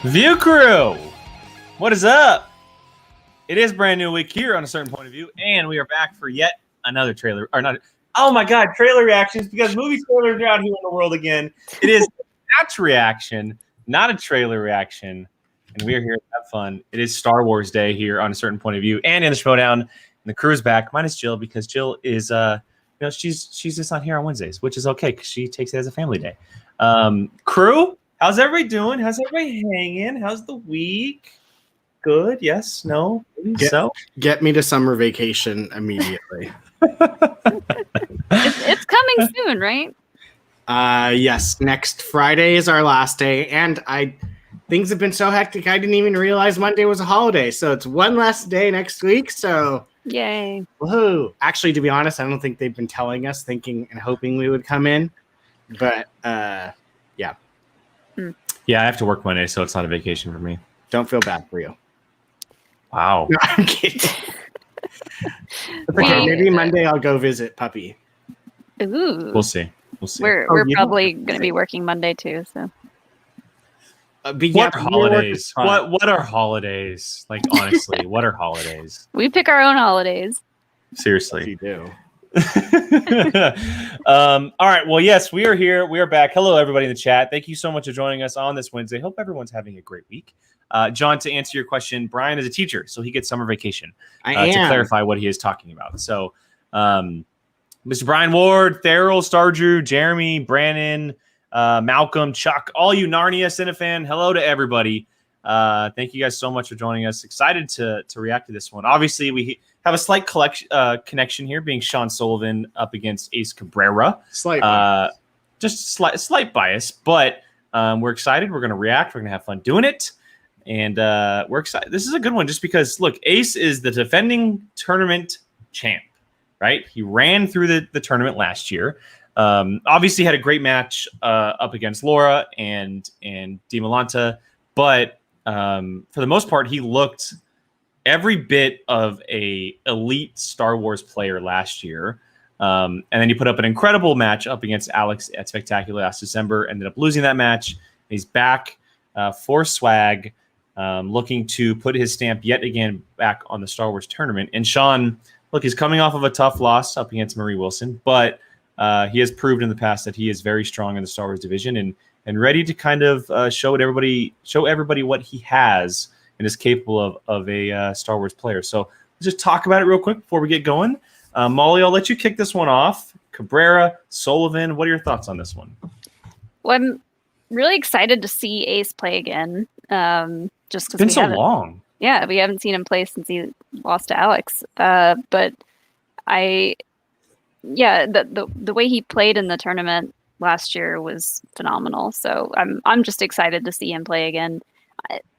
View Crew, what is up? It is brand new week here on A Certain Point of View, and we are back for yet another trailer, or not. Oh my God, trailer reactions, because movie trailers are out here in the world again. It is a match reaction, not a trailer reaction, and we are here to have fun. It is Star Wars Day here on A Certain Point of View, and in the Schmoedown, and the crew is back, minus Jill, because Jill is, she's just not here on Wednesdays, which is okay, because she takes it as a family day. Crew, how's everybody doing? How's everybody hanging? How's the week? Good? Yes? No? Get me to summer vacation immediately. It's coming soon, right? Yes. Next Friday is our last day, and things have been so hectic I didn't even realize Monday was a holiday. So it's one less day next week. So yay! Woohoo! Actually, to be honest, I don't think they've been telling us, thinking and hoping we would come in. But yeah. Yeah, I have to work Monday, so it's not a vacation for me. Don't feel bad for you. Wow. No, I'm kidding. Okay, maybe Monday I'll go visit Puppy. Ooh. We'll see. We're probably going to be working Monday too. So. What are holidays? What are holidays? Like, honestly, what are holidays? We pick our own holidays. Seriously. You do. All right. Well, yes, we are here. We are back. Hello, everybody in the chat. Thank you so much for joining us on this Wednesday. Hope everyone's having a great week. John, to answer your question, Brian is a teacher, so he gets summer vacation. To clarify what he is talking about. So, Mr. Brian Ward, Therrell, Stardrew, Jeremy, Brandon, Malcolm, Chuck, all you Narnia Cinefan, hello to everybody. Thank you guys so much for joining us. Excited to react to this one. Obviously, we have a slight connection here, being Sean Sullivan up against Ace Cabrera. Slight bias. Just slight bias, but we're excited. We're going to react. We're going to have fun doing it. And we're excited. This is a good one just because, look, Ace is the defending tournament champ, right? He ran through the tournament last year. Obviously had a great match up against Laura and DiMolanta, but for the most part, he looked every bit of a elite Star Wars player last year. And then he put up an incredible match up against Alex at Spectacular last December, ended up losing that match. He's back for swag. Looking to put his stamp yet again back on the Star Wars tournament. And Sean, look, he's coming off of a tough loss up against Marie Wilson, but he has proved in the past that he is very strong in the Star Wars division and ready to kind of show everybody what he has and is capable of a Star Wars player. So let's just talk about it real quick before we get going. Molly, I'll let you kick this one off. Cabrera, Sullivan, what are your thoughts on this one? Well, I'm really excited to see Ace play again. Just because it's been so long. Yeah, we haven't seen him play since he lost to Alex. But the way he played in the tournament last year was phenomenal. So I'm just excited to see him play again.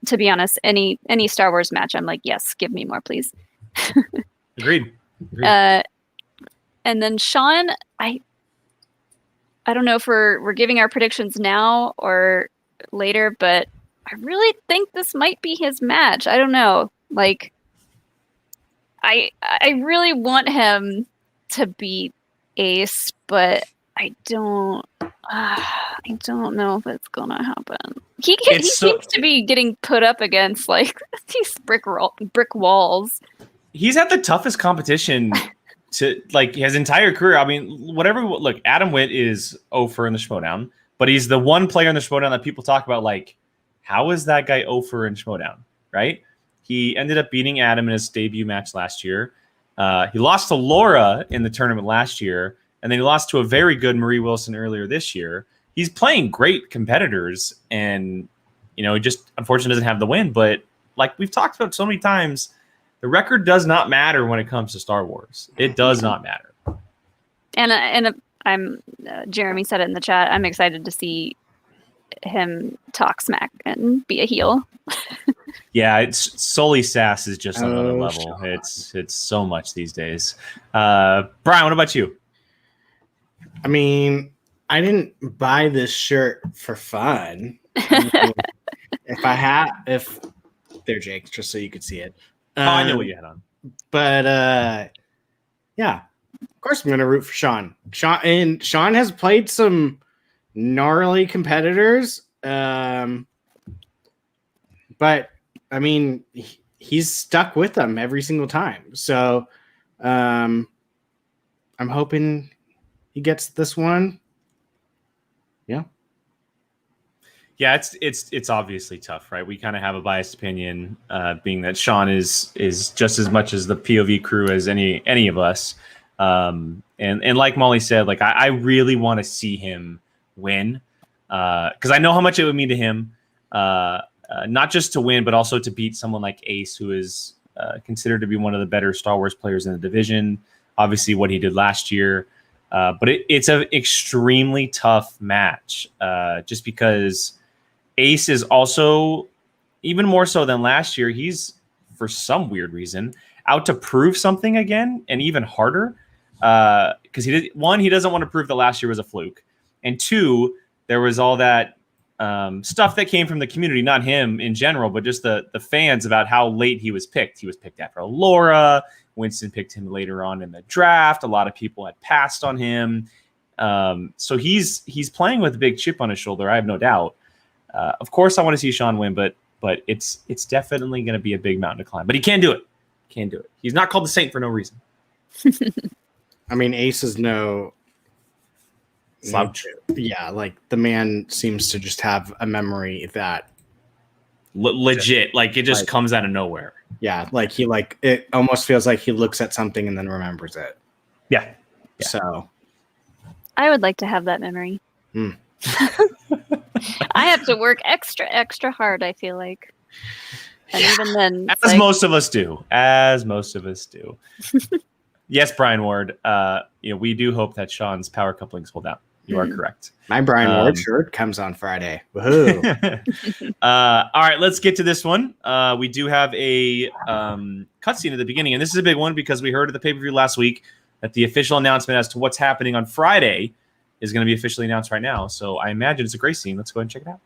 To be honest, any Star Wars match, I'm like, yes, give me more, please. Agreed. And then Sean, I don't know if we're giving our predictions now or later, but I really think this might be his match. I don't know. Like, I really want him to beat Ace, but I don't know if it's gonna happen. He seems to be getting put up against like these brick walls. He's had the toughest competition to like his entire career. I mean, look, Adam Witt is 0-for in the Schmoedown, but he's the one player in the Schmoedown that people talk about like, how is that guy 0-for in Schmoedown, right? He ended up beating Adam in his debut match last year. He lost to Laura in the tournament last year, and then he lost to a very good Marie Wilson earlier this year. He's playing great competitors, and he just unfortunately doesn't have the win. But like we've talked about so many times, the record does not matter when it comes to Star Wars. It does not matter. And I'm Jeremy said it in the chat. I'm excited to see him talk smack and be a heel. Yeah, it's Sully sass is just on another level. Sure. It's so much these days. Brian, what about you? I mean, I didn't buy this shirt for fun. If they're Jake's, just so you could see it. I know what you had on. But yeah, of course I'm gonna root for Sean. Sean has played some gnarly competitors. but I mean, he's stuck with them every single time. So I'm hoping he gets this one. Yeah. Yeah, it's obviously tough, right? We kind of have a biased opinion, being that Sean is just as much as the POV crew as any of us. And like Molly said, like I really want to see him win, because I know how much it would mean to him, not just to win, but also to beat someone like Ace, who is considered to be one of the better Star Wars players in the division. Obviously, what he did last year, but it's an extremely tough match, just because Ace is also, even more so than last year, he's, for some weird reason, out to prove something again, and even harder. Because he doesn't want to prove that last year was a fluke, and two, there was all that stuff that came from the community, not him in general, but just the fans, about how late he was picked. He was picked after Laura. Winston picked him later on in the draft. A lot of people had passed on him. So he's playing with a big chip on his shoulder, I have no doubt. Of course, I want to see Sean win, but it's definitely going to be a big mountain to climb. But he can do it. Can do it. He's not called the Saint for no reason. I mean, Ace is no slouch. Yeah, like the man seems to just have a memory that legit, like it just like, comes out of nowhere. Yeah, like it almost feels like he looks at something and then remembers it. Yeah. So I would like to have that memory. I have to work extra hard, I feel like. And even then, as most of us do. Yes, Brian Ward. We do hope that Sean's power couplings hold out. You are correct. My Brian Ward shirt comes on Friday. Woohoo! All right, let's get to this one. We do have a cutscene at the beginning, and this is a big one because we heard at the pay-per-view last week that the official announcement as to what's happening on Friday is going to be officially announced right now. So I imagine it's a great scene. Let's go ahead and check it out.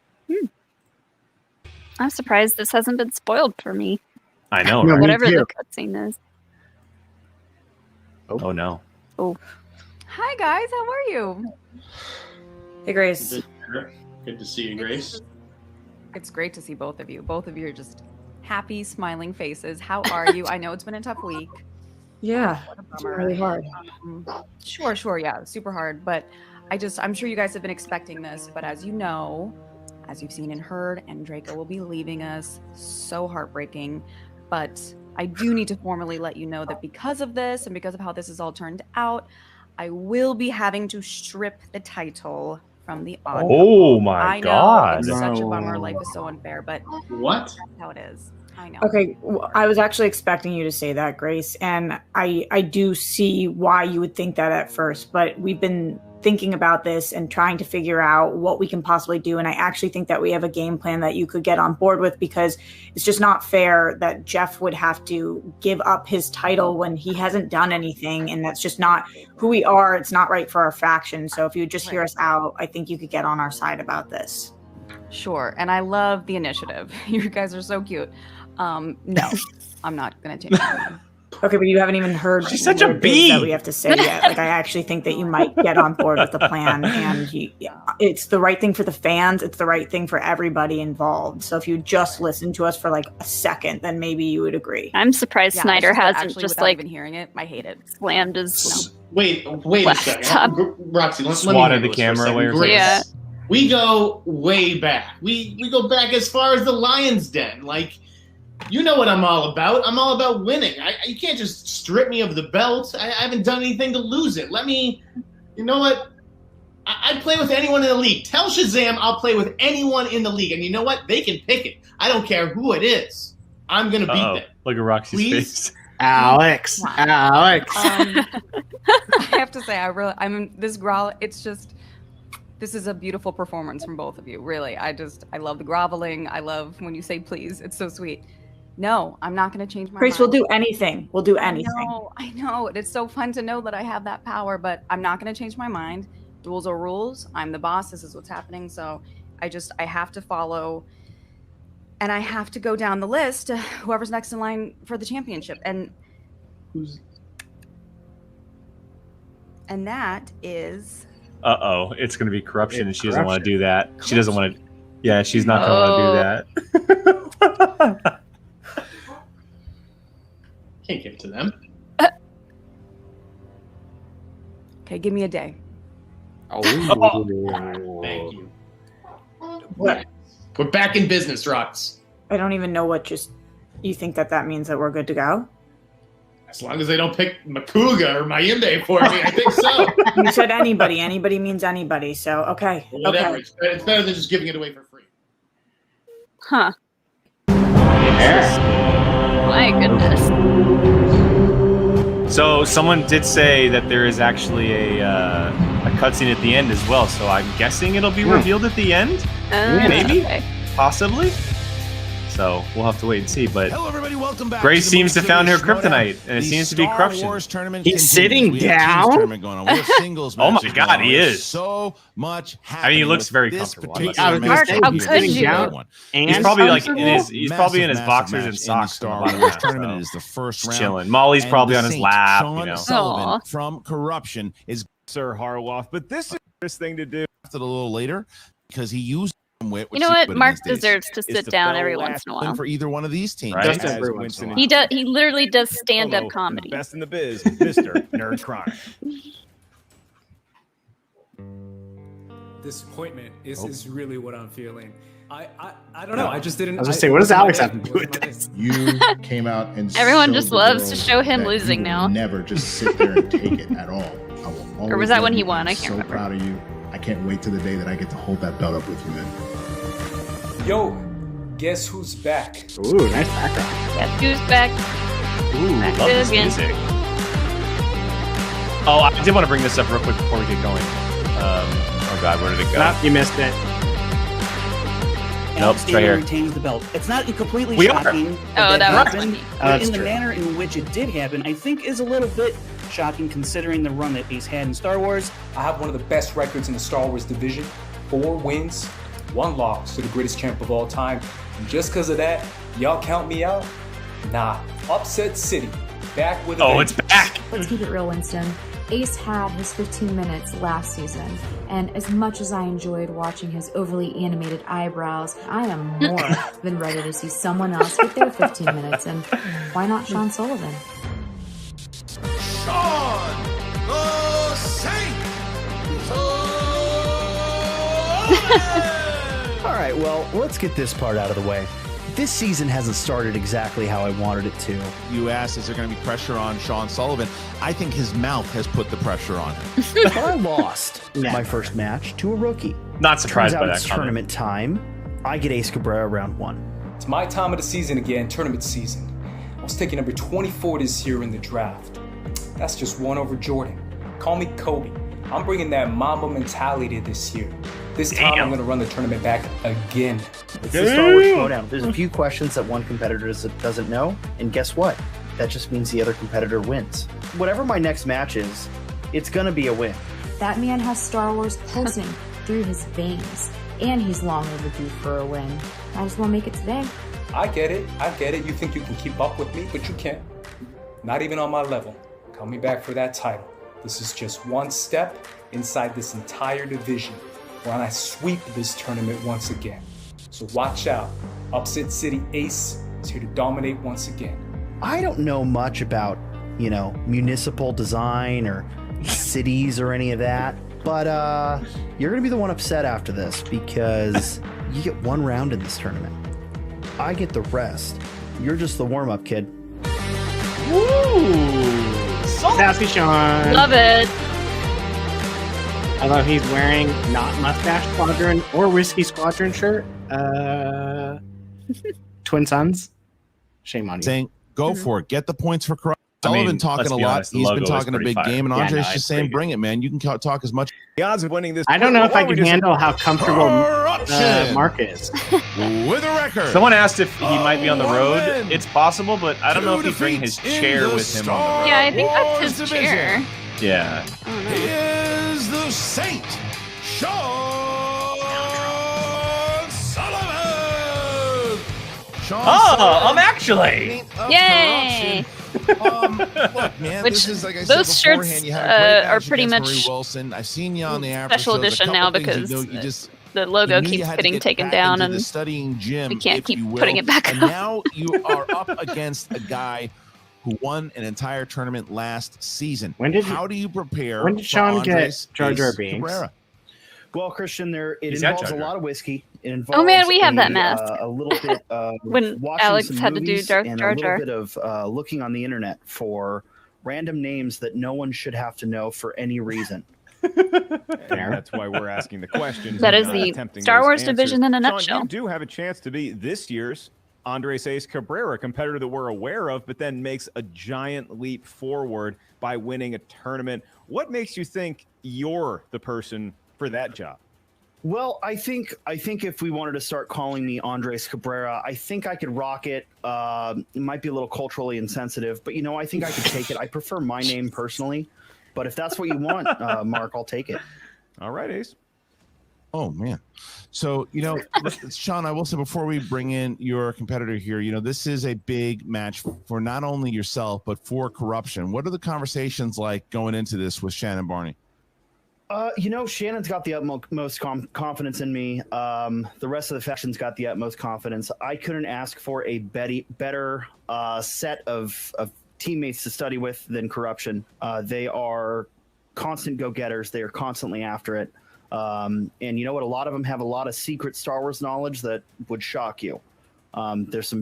I'm surprised this hasn't been spoiled for me. I know, right? Whatever the cutscene is. Oh no. Oh. Hi guys, how are you? Hey Grace. Good to see you, Grace. It's great to see both of you. Both of you are just happy, smiling faces. How are you? I know it's been a tough week. Yeah, What a it's bummer. really hard. Sure, yeah, super hard. But I'm sure you guys have been expecting this. But as you know, as you've seen and heard, and Draco will be leaving us. So heartbreaking. But I do need to formally let you know that because of this and because of how this has all turned out, I will be having to strip the title from the odd couple. Oh my God. It's such a bummer. Life is so unfair, but What? that's how it is. I know. Okay, I was actually expecting you to say that, Grace, and I do see why you would think that at first, but we've been thinking about this and trying to figure out what we can possibly do, and I actually think that we have a game plan that you could get on board with, because it's just not fair that Jeff would have to give up his title when he hasn't done anything, and that's just not who we are. It's not right for our faction. So if you would just hear us out, I think you could get on our side about this. Sure. And I love the initiative. You guys are so cute. No, I'm not going to change my mind. Okay, but you haven't even heard She's such a what it is bee. that we have to say yet. Like, I actually think that you might get on board with the plan, and it's the right thing for the fans. It's the right thing for everybody involved. So if you just listen to us for like a second, then maybe you would agree. I'm surprised Yeah, Snyder it's that hasn't actually, just without like even hearing it. I hate it. slammed his. Wait a Laptop. second. Roxy, let me Swatted handle the this camera for a second. away or Grace, Yeah. We go way back. We go back as far as the Lion's Den. Like, you know what I'm all about. I'm all about winning. You can't just strip me of the belt. I haven't done anything to lose it. You know what? I'd play with anyone in the league. Tell Shazam I'll play with anyone in the league. And you know what? They can pick it. I don't care who it is. I'm going to beat them. Look at Roxy's Please? face. Alex. I have to say, I'm this growl. It's just, this is a beautiful performance from both of you. Really, I love the groveling. I love when you say please. It's so sweet. No, I'm not going to change my Grace, mind. we'll do anything. We'll do anything. I know. It's so fun to know that I have that power, but I'm not going to change my mind. Rules are rules. I'm the boss. This is what's happening. So I have to follow, and I have to go down the list to whoever's next in line for the championship. And that is... It's going to be corruption, and she It's doesn't want to do that. She Corruption. doesn't want to. Yeah, she's not going to want to do that. Can't give it to them. Okay, give me a day. Thank you. We're back in business, Rox. I don't even know what you think that means that we're good to go? As long as they don't pick Makuga or Mayimbe for me, I think so. You said anybody. Anybody means anybody. So, okay. Whatever. Okay. It's better than just giving it away for free. Huh. My goodness. So someone did say that there is actually a cutscene at the end as well. So I'm guessing it'll be revealed at the end. Maybe, Okay. possibly. So we'll have to wait and see. But Hello, everybody. Welcome back. Grace the seems to movie found her Schmoedown. kryptonite, and it The seems to be Star corruption. Wars tournament He's continues. sitting We have teams down? tournament going on. We have singles Oh my matches God, going on. he There's is. so much I happening. mean, he looks with very this comfortable. particular I was gonna match. say, How he's could sitting you? down. He's And probably like comfortable? he's probably in his boxers and Massive socks. match in the when Star we're Wars watching tournament. that, It is the first so round. chilling. Molly's And probably the on his Saint, lap. Sean You know. Sullivan Aw. from Corruption is Sir Harloff, but this is the first thing to do. a little later because he used wit. You know what? Mark deserves to sit to down fill every last once in a while. for either one of these teams. Right. Just As every once Winston in a and He does. He literally does Polo, stand-up the comedy. best in the biz, Mr. Nerd Crime. Disappointment is really what I'm feeling. I don't know. I just didn't. I was gonna say, what does Alex have to do with wasn't my this? You came out and Everyone showed just the loves to world show him that losing you will now. Never just sit there and take it at all. I will always Or was that love when he you. won? I I'm can't so remember. proud of you. I can't wait to the day that I get to hold that belt up with you, man. Yo, guess who's back? Ooh, nice background. Guess who's back? Ooh, Back love this again. music. Oh, I did want to bring this up real quick before we get going. Oh God, where did it go? Nope, you missed it. Nope, it's right here. retains the belt. It's not completely We are. shocking Oh, that was happened, funny. but that's in the true. manner in which it did happen, I think is a little bit shocking considering the run that Ace had in Star Wars. I have one of the best records in the Star Wars division. 4 wins, 1 loss to the greatest champ of all time. And just because of that, y'all count me out? Nah. Upset City. Back with a Oh, it's vengeance. back. Let's keep it real, Winston. Ace had his 15 minutes last season, and as much as I enjoyed watching his overly animated eyebrows, I am more than ready to see someone else get their 15 minutes, and why not Sean Sullivan? Sean the Saint. All right, well, let's get this part out of the way. This season hasn't started exactly how I wanted it to. You asked, is there going to be pressure on Sean Sullivan? I think his mouth has put the pressure on him. But I lost my first match to a rookie. Not surprised Turns by out that it's comment. tournament time. I get Ace Cabrera round 1. It's my time of the season again, tournament season. I was taking number 24 this year in the draft. That's just 1 over Jordan. Call me Kobe. I'm bringing that Mamba mentality this year. This time I'm going to run the tournament back again. It's the Star Wars Schmoedown. There's a few questions that one competitor doesn't know, and guess what? That just means the other competitor wins. Whatever my next match is, it's gonna be a win. That man has Star Wars pulsing through his veins, and he's long overdue for a win. Might as well make it today. I get it. You think you can keep up with me, but you can't. Not even on my level. Call me back for that title. This is just one step inside this entire division when I sweep this tournament once again. So watch out. Upset City Ace is here to dominate once again. I don't know much about, municipal design or cities or any of that, but you're gonna be the one upset after this because you get 1 round in this tournament. I get the rest. You're just the warm-up, kid. Woo! Sassy Sean. Love it. I love he's wearing not Mustache Squadron or Whiskey Squadron shirt. Twin Sons. Shame on you. Saying, go for it. Get the points for corruption. Sullivan talking let's a be lot. honest, the He's been logo is talking a pretty big fire. game, and Yeah, Andre's no, just it's saying, pretty bring it, man. You can talk as much. The odds of winning this. I don't know if I can handle how comfortable Corruption Mark is. with a record. Someone asked if he might be on the road. It's possible, but I don't know if he'd bring his chair with him on the road. Yeah, I think that's his chair. Yeah. I don't know. He is the Saint, Sean Sullivan. Sean Sullivan, actually. Saint of Yay! Corruption. Look, man, Which this is like I said those beforehand. shirts You had a great are match pretty against much Marie Wilson. I've seen you on the after special shows. A edition couple now things because you just the logo You knew you keeps had to getting get taken back down, into the and studying gym, we can't if keep you will. putting it back And up. now you are up against a guy who won an entire tournament last season. How do you prepare? When did Sean for get Andres Jar Jar Ace Binks? Cabrera? Well, Christian, it He's got involves a Jar Jar. lot of whiskey. It involves Oh man, we have that mask. a little bit of When watching Alex some had to do movies Darth and Jar a little Jar. bit of looking on the internet for random names that no one should have to know for any reason. And that's why we're asking the questions. That and is not the attempting Star those Wars answers. division in a Sean, nutshell. You do have a chance to be this year's Andres Ace Cabrera, a competitor that we're aware of, but then makes a giant leap forward by winning a tournament. What makes you think you're the person for that job? Well, I think if we wanted to start calling me Andres Cabrera, I think I could rock it. It might be a little culturally insensitive, but I think I could take it. I prefer my name personally, but if that's what you want, Mark, I'll take it. All right, Ace. Oh man. So, Sean, I will say before we bring in your competitor here, this is a big match for not only yourself, but for Corruption. What are the conversations like going into this with Shannon Barney? Shannon's got the utmost confidence in me. The rest of the faction's got the utmost confidence. I couldn't ask for a better set of teammates to study with than Corruption. They are constant go-getters. They are constantly after it. And you know what? A lot of them have a lot of secret Star Wars knowledge that would shock you. There's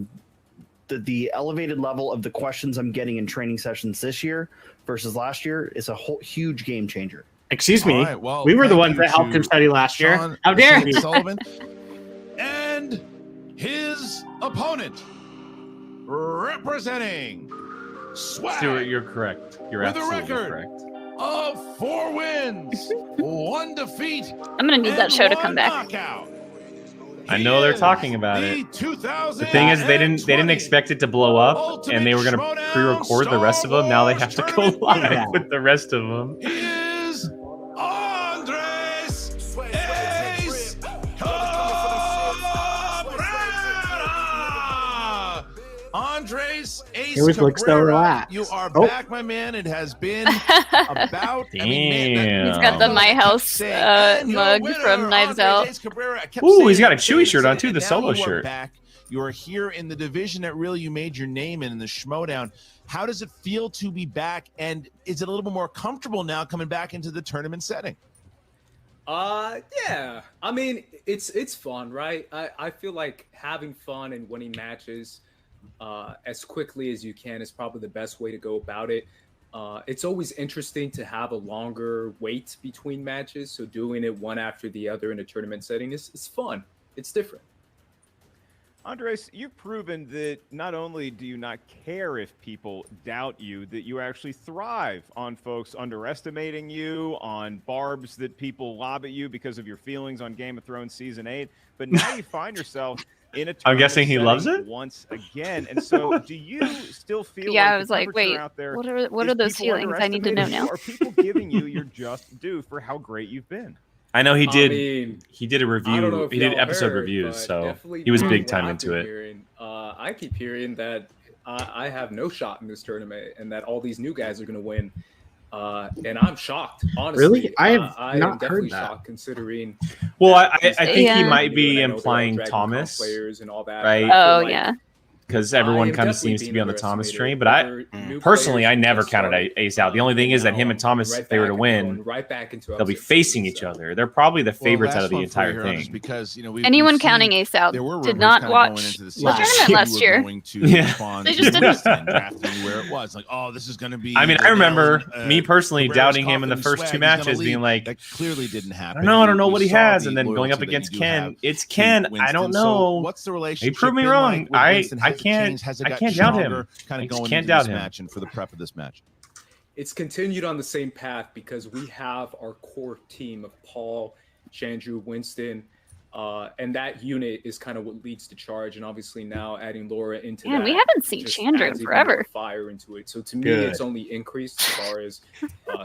the elevated level of the questions I'm getting in training sessions this year versus last year is a whole huge game changer. Excuse me. Right, well, we were the thank ones you that helped to him study last year. Sean How dare you? Sullivan and his opponent representing Swag Stuart, you're correct. You're with a absolutely record correct. of 4 wins, 1 defeat. I'm gonna need that and show to 1 come back. knockout. I know they're talking about The it. 2000 The thing is, they didn't expect it to blow up, and they were going to pre-record the rest of them. Now they have to go live with the rest of them. is Andres Ace Cabrera. Andres Ace He always looks so Cabrera, relaxed. you are Oh. back, my man. It has been about. Damn. He's got the My House mug from Knives Out. Ooh, he's got a Chewie shirt on too, the solo shirt. Back. You are here in the division that really you made your name in the Schmoedown. How does it feel to be back, and is it a little bit more comfortable now coming back into the tournament setting? Yeah. I mean, it's fun, right? I feel like having fun and winning matches as quickly as you can is probably the best way to go about it. It's always interesting to have a longer wait between matches, so doing it one after the other in a tournament setting is fun. It's different. Andres, you've proven that not only do you not care if people doubt you, that you actually thrive on folks underestimating you, on barbs that people lob at you because of your feelings on Game of Thrones Season 8. But now you find yourself in a I'm guessing he tournament loves setting it? once again. And so do you still feel Yeah, like I the was like, temperature wait, out there what are is those people feelings? I need to know underestimating you? now. Are people giving you your just due for how great you've been? I know he did. mean, He did a I don't know review. if He did y'all episode heard, reviews, but so definitely he was not big what time I've into been it. hearing. I keep hearing that I have no shot in this tournament and that all these new guys are going to win. And I'm shocked, honestly. Really? I have I am not definitely heard that. shocked considering. Well, that I these think guys he are might new, be and I know they're all implying Dragon Con Thomas, players and all that. right? but I feel Oh like yeah. Because I everyone am kind of definitely seems to being be on the Thomas train. underestimated. But I Whether new personally, players I never just counted started, Ace out. The only thing is that him and Thomas, right if they were back to into win, going right back into they'll be upset facing season, each so. other. They're probably the favorites out last of the one for you entire here, Andres, thing. because Anyone we've counting seen Ace out there were did rumors not kind of going watch into the the season tournament that you last were year. going to Yeah. respond They to just didn't. this and drafting you where it was. Like, oh, this is going to be. I mean, I remember me personally Cabrera's doubting him in the coffin first and two swag, he's gonna matches, being leave. like, that clearly didn't I happen. don't know what he saw has, the and then going up loyalty that against you do have Ken, it's to Ken. I Winston. don't So know. what's the He relationship proved me been wrong. like with I Winston? Has it can't changed? Has it I got can't doubt him. stronger Kind I of just going can't into doubt this him. match and for the prep of this match. It's continued on the same path because we have our core team of Paul, Chandru, Winston. And that unit is kind of what leads to charge. And obviously now adding Laura into Man, that. we haven't seen just Chandra in adds even forever. more fire into it. So to me, Good. it's only increased as far as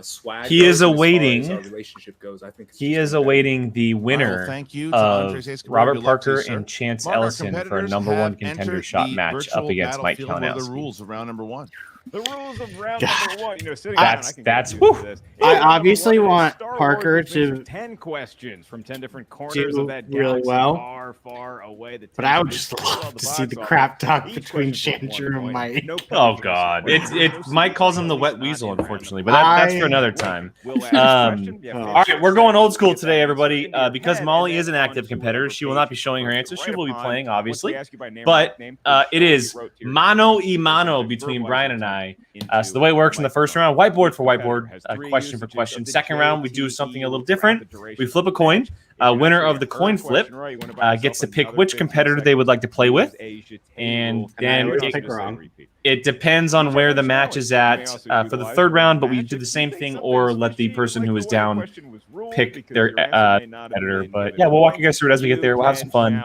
swag. He goes, is and as far awaiting- as our relationship goes. I think it's He just is been better. awaiting the winner thank you to of Andres Escobar. Robert Good luck to you, Parker sir. and Chance Mark, our Ellison for a competitors number have one contender entered shot the match up virtual against Mike battlefield. What are the Kalinowski. rules of round number 1? The rules of round God. number 1. You know, sitting That's- down, I can that's- get used to whew. this. I Round number obviously 1 is want Star Wars, Parker which means to 10 questions from 10 different corners do of that really galaxy well. far, far away. But I would just love to see the crap talk between Chandra and Mike. Oh God, it's Mike calls him the wet weasel, unfortunately, but that's for another time. All right, we're going old school today, everybody. Because Molly is an active competitor, she will not be showing her answers. She will be playing, obviously, but it is mano y mano between Brian and I. So the way it works in the first round, whiteboard for whiteboard, question for question. Second round, we do something a little different. We flip a coin. Winner of the coin flip gets to pick which competitor they would like to play with, and then it depends on where the match is at for the third round. But we do the same thing, or let the person who is down pick their competitor. But yeah, we'll walk you guys through it as we get there. We'll have some fun,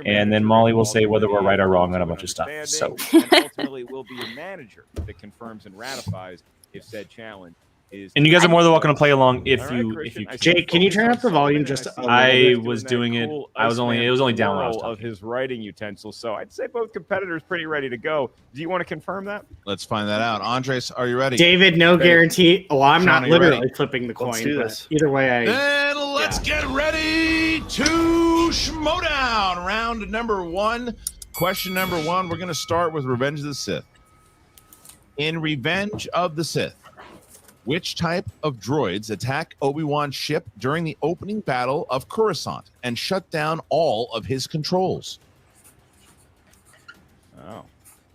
and then Molly will say whether we're right or wrong on a bunch of stuff. So ultimately, it will be a manager that confirms and ratifies if said challenge is. And you guys are more than welcome to play along if you. Jake, can you turn up the volume just a little I bit? was doing it. I was only. It was only down when I was of talking. his writing utensils. So I'd say both competitors pretty ready to go. Do you want to confirm that? Let's find that out. Andres, are you ready? David, no guarantee. Well, I'm Sean, not are you literally ready? flipping the coin. Let's do but this. Either way, Then let's get ready to Schmoedown. Round number 1. Question number 1. We're going to start with Revenge of the Sith. In Revenge of the Sith, which type of droids attack Obi-Wan's ship during the opening battle of Coruscant and shut down all of his controls? Oh.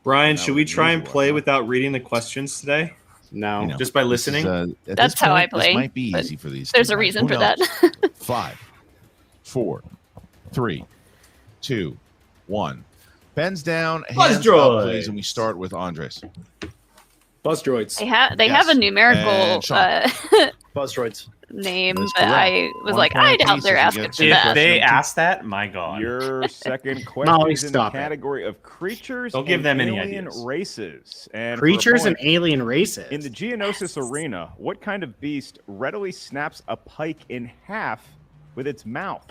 Brian, That should we was try and unusual, play huh? without reading the questions today? No, You know, just by this is, listening. at That's this how I point, play, This might be but easy for these. There's two a guys. reason Who for that. knows? 5, 4, 3, 2, 1. Pens down, Buzz hands up, droids. please, and we start with Andres. Buzz droids. They have a numerical And Sean. Buzz droids. name, That is but correct. I was 1 like, point I doubt apiece they're as we asking get for to that. If they question ask that, my God. Your second question Molly, is in the stop it. category of creatures Don't give and them any alien ideas. races. And for a creatures and point, alien races. in the Geonosis arena, what kind of beast readily snaps a pike in half with its mouth?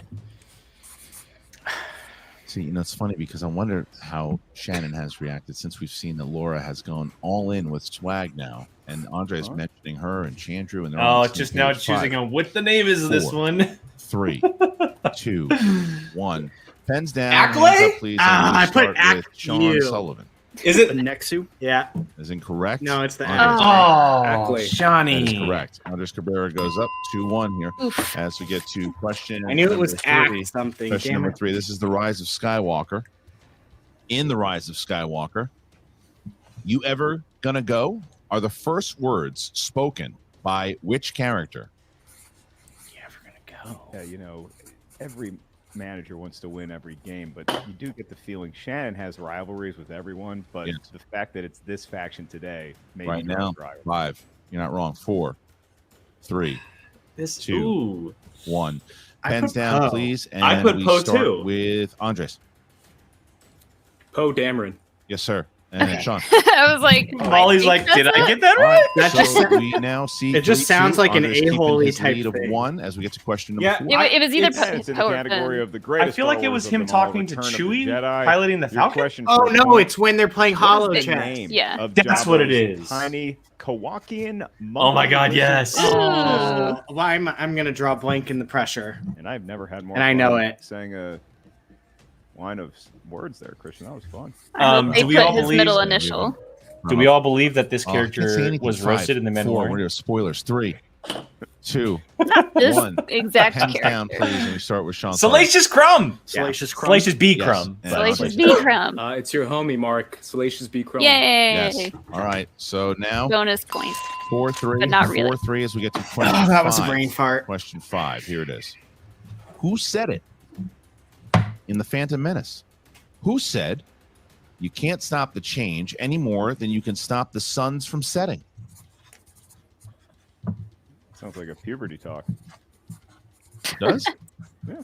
See, it's funny because I wonder how Shannon has reacted since we've seen that Laura has gone all in with swag now, and Andre's mentioning her and Chandru, and they're Oh, on the it's same just now page. choosing 5, on what the name is of this 4, one. 3, 2, 1. Pens down. Acklay? Hands up, please. and we I put start with Ack- Sean you. Sullivan. Is it? The Nexu. Yeah. Is incorrect. No, it's the Andres. Oh, Acklay. That is Johnny. correct. Andres Cabrera goes up 2-1 here as we get to question. I knew it was number 3. Act something. Question Damn number it. 3. This is the Rise of Skywalker. In the Rise of Skywalker, "You ever gonna go" are the first words spoken by which character? You ever gonna go? Yeah, every manager wants to win every game, but you do get the feeling Shannon has rivalries with everyone, but Yes. the fact that it's this faction today maybe Right now, 5. You're not wrong. 4, 3, This 2, ooh. 1. I Pens put down, Poe. please. And I put we Poe start too. with Andres. Poe Dameron. Yes, sir. And Sean. I was like, Molly's like, did I get that All right? That so just- we now see it just 3-2. sounds like an Andres keeping a-hole-y his type lead of thing. 1 as we get to question number Yeah, 4. It was either It's in the Poe or category Ben. of the greatest. I feel like Star it was Wars him of them all, talking to Return of the Chewie, Jedi. piloting the Your Falcon? question Oh for no, point, it's when they're playing what Hollow is the Chess. name Yeah. of That's what it Jabba's is. Tiny Kowakian. Oh my God, yes. Oh, well, I'm gonna draw blank in the pressure. And I've never had more. And I know fun it. Saying a line of words there, Christian. That was fun. I hope they do we put all his believe- middle initial. Do we all believe that this Oh, I can't say character anything. was 5, roasted in the 4, Mandalorian? we're doing spoilers. 3, 2, Not this 1. exact Pens character. down, please, and we start with Sean. Sullivan. Salacious Crumb. Salacious Crumb. Salacious B Yes. Crumb. And Salacious Andres. B Crumb. It's your homie, Mark. Salacious B. Crumb. Yay! Yes. All right. So now Bonus point. 4-3. But not really. 4-3 as we get to question Oh, that was a 5. brain fart. Question 5. Here it is. Who said it in The Phantom Menace? Who said you can't stop the change any more than you can stop the suns from setting? Sounds like a puberty talk. Does? Yeah.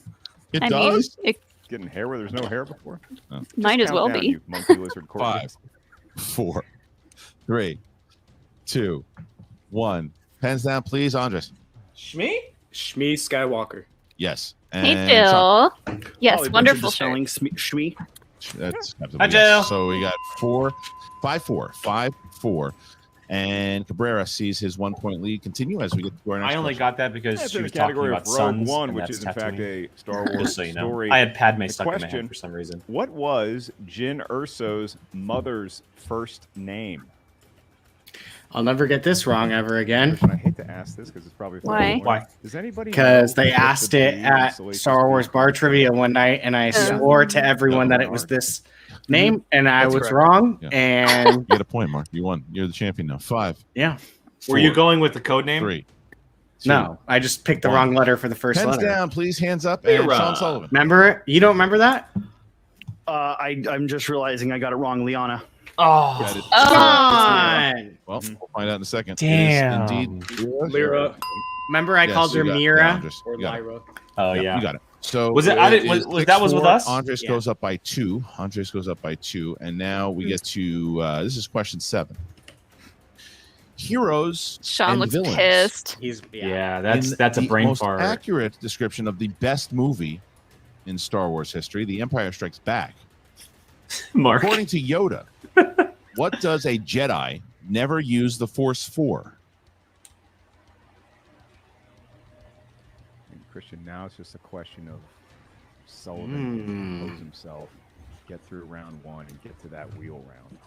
It I does? mean, it Getting hair where there's no hair before. Oh. might as Count well down, be. you monkey lizard 5, 4, 3, 2, 1. Pens down, please, Andres. Shmi Skywalker. Yes. Hey, And Jill. Yes, Probably wonderful butchered the shirt. spelling. Shmi. That's acceptable. Hi, Jill. So we got 5-4. And Cabrera sees his 1-point lead continue as we get to our next I only question. got that because That's she in the was talking category about of Rogue Sons, One, and which that's is in fact Tatooine. a Star Wars Just so you know. story. I had Padme The stuck in my question, head for some reason. What was Jyn Erso's mother's first name? I'll never get this wrong ever again. And I hate to ask this because it's probably Why? Why? Does anybody? Because know they what the asked it B in at Salacious Star Wars B Bar stands for? Trivia one night, and I swore to everyone that it was this name, and I That's was correct. wrong. Yeah. And You get a point, Mark. You won. You're the champion now. 5. yeah, Were you 4, going with the code name? 3, 2. no, I just picked the 1. wrong letter for the first Pens letter. down, please. Hands up. And Sean Sullivan. Remember it? You don't remember that? I'm just realizing I got it wrong, Liana. Oh, Got it. Come on. Well, we'll find out in a second. Damn. It is indeed Lyra Remember I Yes, called her you got it. Mira? Yeah, Andres, or you got it. Lyra. oh Yeah, yeah. you got it. So Was it- I didn't- was- is that was with 6-4. us? Andres Yeah. goes up by 2. Andres goes up by 2, and now we get to this is question 7. Heroes Sean and looks villains. pissed. He's Yeah, that's In a the brain most fart. accurate description of the best movie in Star Wars history, The Empire Strikes Back. Mark. According to Yoda, what does a Jedi never use the Force for? And Christian, now it's just a question of Sullivan compose himself, get through round 1, and get to that wheel round.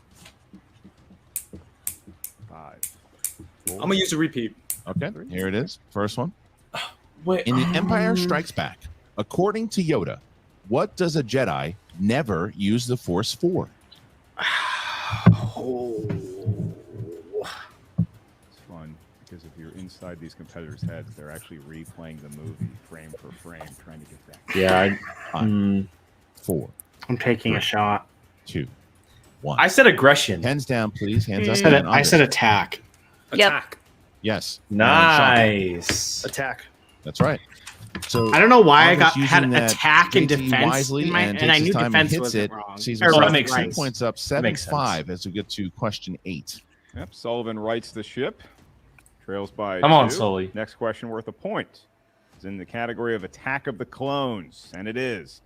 5. 4, I'm gonna use a repeat. Okay, here it is. First one. Wait, In The Empire Strikes Back, according to Yoda, what does a Jedi never use the Force for? It's fun because if you're inside these competitors' heads, they're actually replaying the movie frame for frame, trying to get back. Yeah. 4, I'm taking a shot. 2, 1. I said aggression. Hands down, please. Hands up. I and said Andres. attack. Yep. Attack. Yes. Nice. Attack. That's right. So I don't know why Andres I had using that attack and JT defense wisely in my, and takes I his knew time and defense hits wasn't it. wrong. Sees Or himself that makes 2 sense. points up, Makes sense. 7-5 as we get to question 8. Yep, Sullivan rights the ship, trails by Come on, 2. Sully. Next question worth a point is in the category of Attack of the Clones, and it is.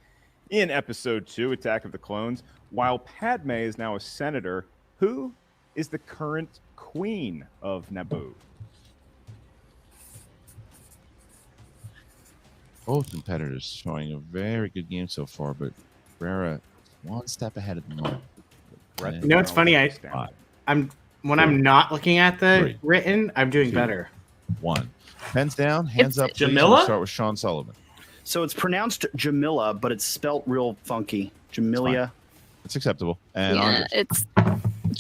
In Episode 2, Attack of the Clones, while Padme is now a senator, who is the current queen of Naboo? Both competitors showing a very good game so far, but Cabrera one step ahead at the moment. Brett You know what's funny? I'm when I'm not looking at the 3, written, I'm doing 2, better. 1. Pens down, hands up. Please. Jamila? We'll start with Sean Sullivan. So it's pronounced Jamila, but it's spelt real funky. Jamilia. It's acceptable. And Yeah, Andres. it's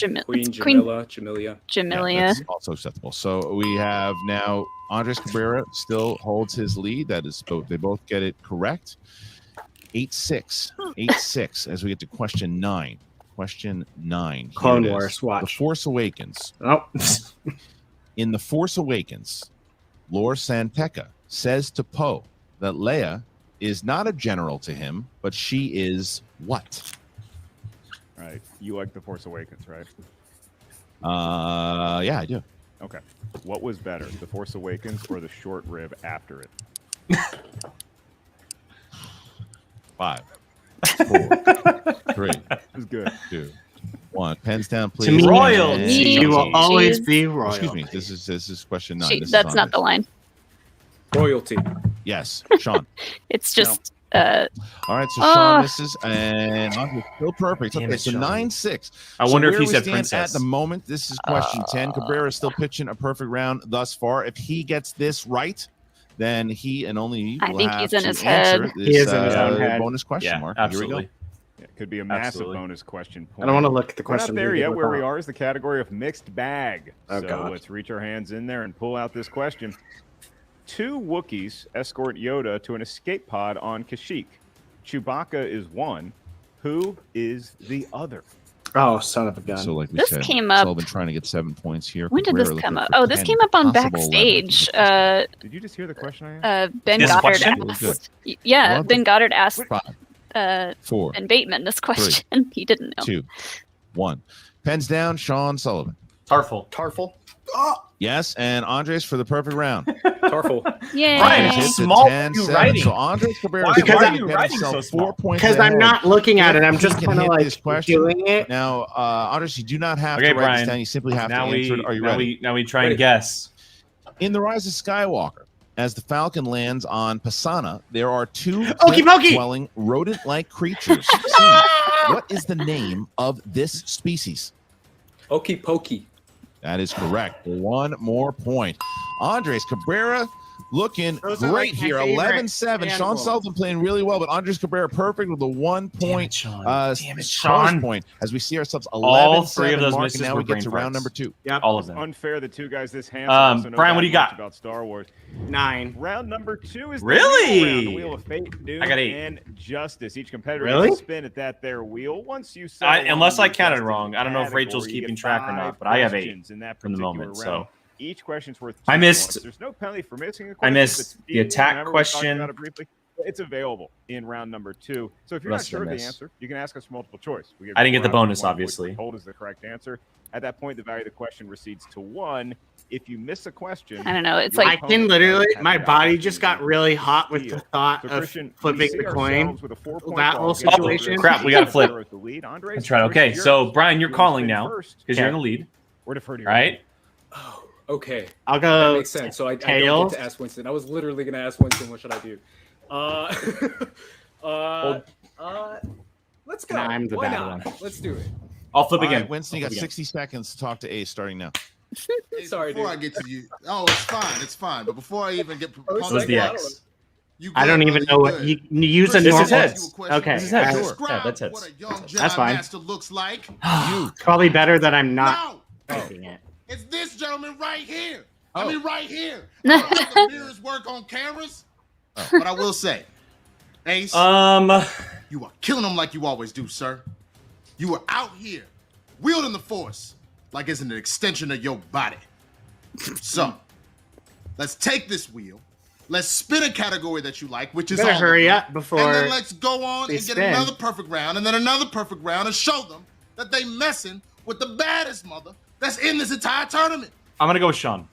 Queen Queen Jamila. Jamilia. Jamilia. That's also acceptable. So we have now Andres Cabrera still holds his lead. That is both. They both get it correct. 8-6. 8-6 as we get to question 9. Question 9. Here Clone it is. Wars, watch. The Force Awakens. Oh. In The Force Awakens, Lor Santeca says to Poe that Leia is not a general to him, but she is what? Right. You like The Force Awakens, right? Yeah, I do. Okay. What was better, The Force Awakens or the short rib after it? 5, 4, 3. It was good. 2, 1. Pens down, please. To me, Royalty. you will always She's- be royal. Excuse me. This is question 9. This is That's not Andres. the line. Royalty. Yes, Sean. It's just All right, so Sean misses, and Andres still perfect. Damn Okay, it, so Sean. 9-6. I wonder if where he we said stand princess. At the moment, this is question 10. Cabrera is still pitching a perfect round thus far. If he gets this right, then he and only he I will think have he's in to his answer head. This, He is in his own head. bonus question, Yeah, Mark. Here we absolutely. go. Yeah, it could be a massive Absolutely. bonus question point. I don't want to look at the We're not question. there yet. Where we are is the category of mixed bag. Oh, so God. let's reach our hands in there and pull out this question. 2 Wookiees escort Yoda to an escape pod on Kashyyyk. Chewbacca is one. Who is the other? Oh, son of a gun. So, like we This said, came up- Sullivan trying to get 7 points here. When did this Cabrera come looking up? for Oh, this 10, came up on possible 11 backstage. Did you just hear the question I asked? Ben This Goddard question? Really good. asked. Yeah, Love Ben it. Goddard asked 5, 4, Ben Bateman this question. He didn't know. 2, 1. Pens down, Sean Sullivan. Tarful. Tarful. Yes, and Andres for the perfect round. Tarful. Yay. Brian, It's it's a small. 10-7. You writing? So Andres Cabrera Why- is why going are to you get writing himself so small? 4 points Because I'm ahead. not looking at it. I'm If just he can kind of hit like this question- doing it. Now, Andres, you do not have Okay, to write Brian. this down. You simply have Now to answer it. Are you now ready? we try Ready. and guess. In The Rise of Skywalker, as the Falcon lands on Pisana, there are 2 Okey pokey! dwelling rodent-like creatures seen. What is the name of this species? Okey pokey. That is correct. 1 more point. Andres Cabrera looking Those are great like my here. favorite 11-7. Sean animals. Sullivan playing really well, but Andres Cabrera perfect with a 1 point Sean. Damn it, bonus Sean. point as we see ourselves 11-7 All 3 of those mark, misses and now were we get brain to round farts. number 2. All of It's them. unfair that two guys this handsome also know Brian, what that do you much got? about Star Wars. 9. Round number 2 is the Really? wheel round, the Wheel of Fate, Doom, I got 8. and Justice. Each competitor Really? gets a spin at that there wheel. Once you settle Unless on I the counted Justice wrong. I don't know if Rachel's category, you keeping get track or 5 not, but I have 8 questions in that from the particular moment, round. so. Each question's worth 2 I missed- points. There's no penalty for missing a I question. missed but the Steve, attack remember we talked question. about it briefly? It's available in round number 2. So if you're What not else did I sure of the miss? answer, you can ask us multiple choice. We give I didn't you get the 4 bonus, options, one of which obviously. we're told is the correct answer. At that point, the value of the question recedes to 1. If you miss a question, I don't know. It's your like I can opponent literally, has my the body just got opportunity really to hot with steal. the thought So, of Christian, we flipping see the coin. ourselves with a 4-point That ball whole game. situation. Crap, we gotta flip. With the lead. Andres, That's right. first Okay, is so yours. Brian, you're You wanna calling spin now first? because you're in the lead, Or defer to your right? Oh, okay. I'll That go makes sense. So I don't tails. get to ask Winston. I was literally going to ask Winston, what should I do? Let's go. Nah, I'm the Why bad not? one. Let's do it. I'll flip All again. right, Winston, you I'll got flip again. 60 seconds to talk to Ace starting now. Hey, Sorry, before dude. I get to you, it's fine. But before I even get, It was the X. I don't even know what you use a This is normal. heads. Okay, This is heads. alright. Sure. Yeah, that's heads. What a young Jedi That's fine. master looks like. Probably better that I'm not No, typing it. it's this gentleman right here. Oh. I mean, right here. I don't know if the mirrors work on cameras, but I will say, Ace, you are killing them like you always do, sir. You are out here wielding the Force like it's an extension of your body. So, let's take this wheel. Let's spin a category that you like, which is Better all hurry of them, up before and then let's go on we and get spin. another perfect round, and then another perfect round, and show them that they messing with the baddest mother that's in this entire tournament. I'm gonna go with Sean.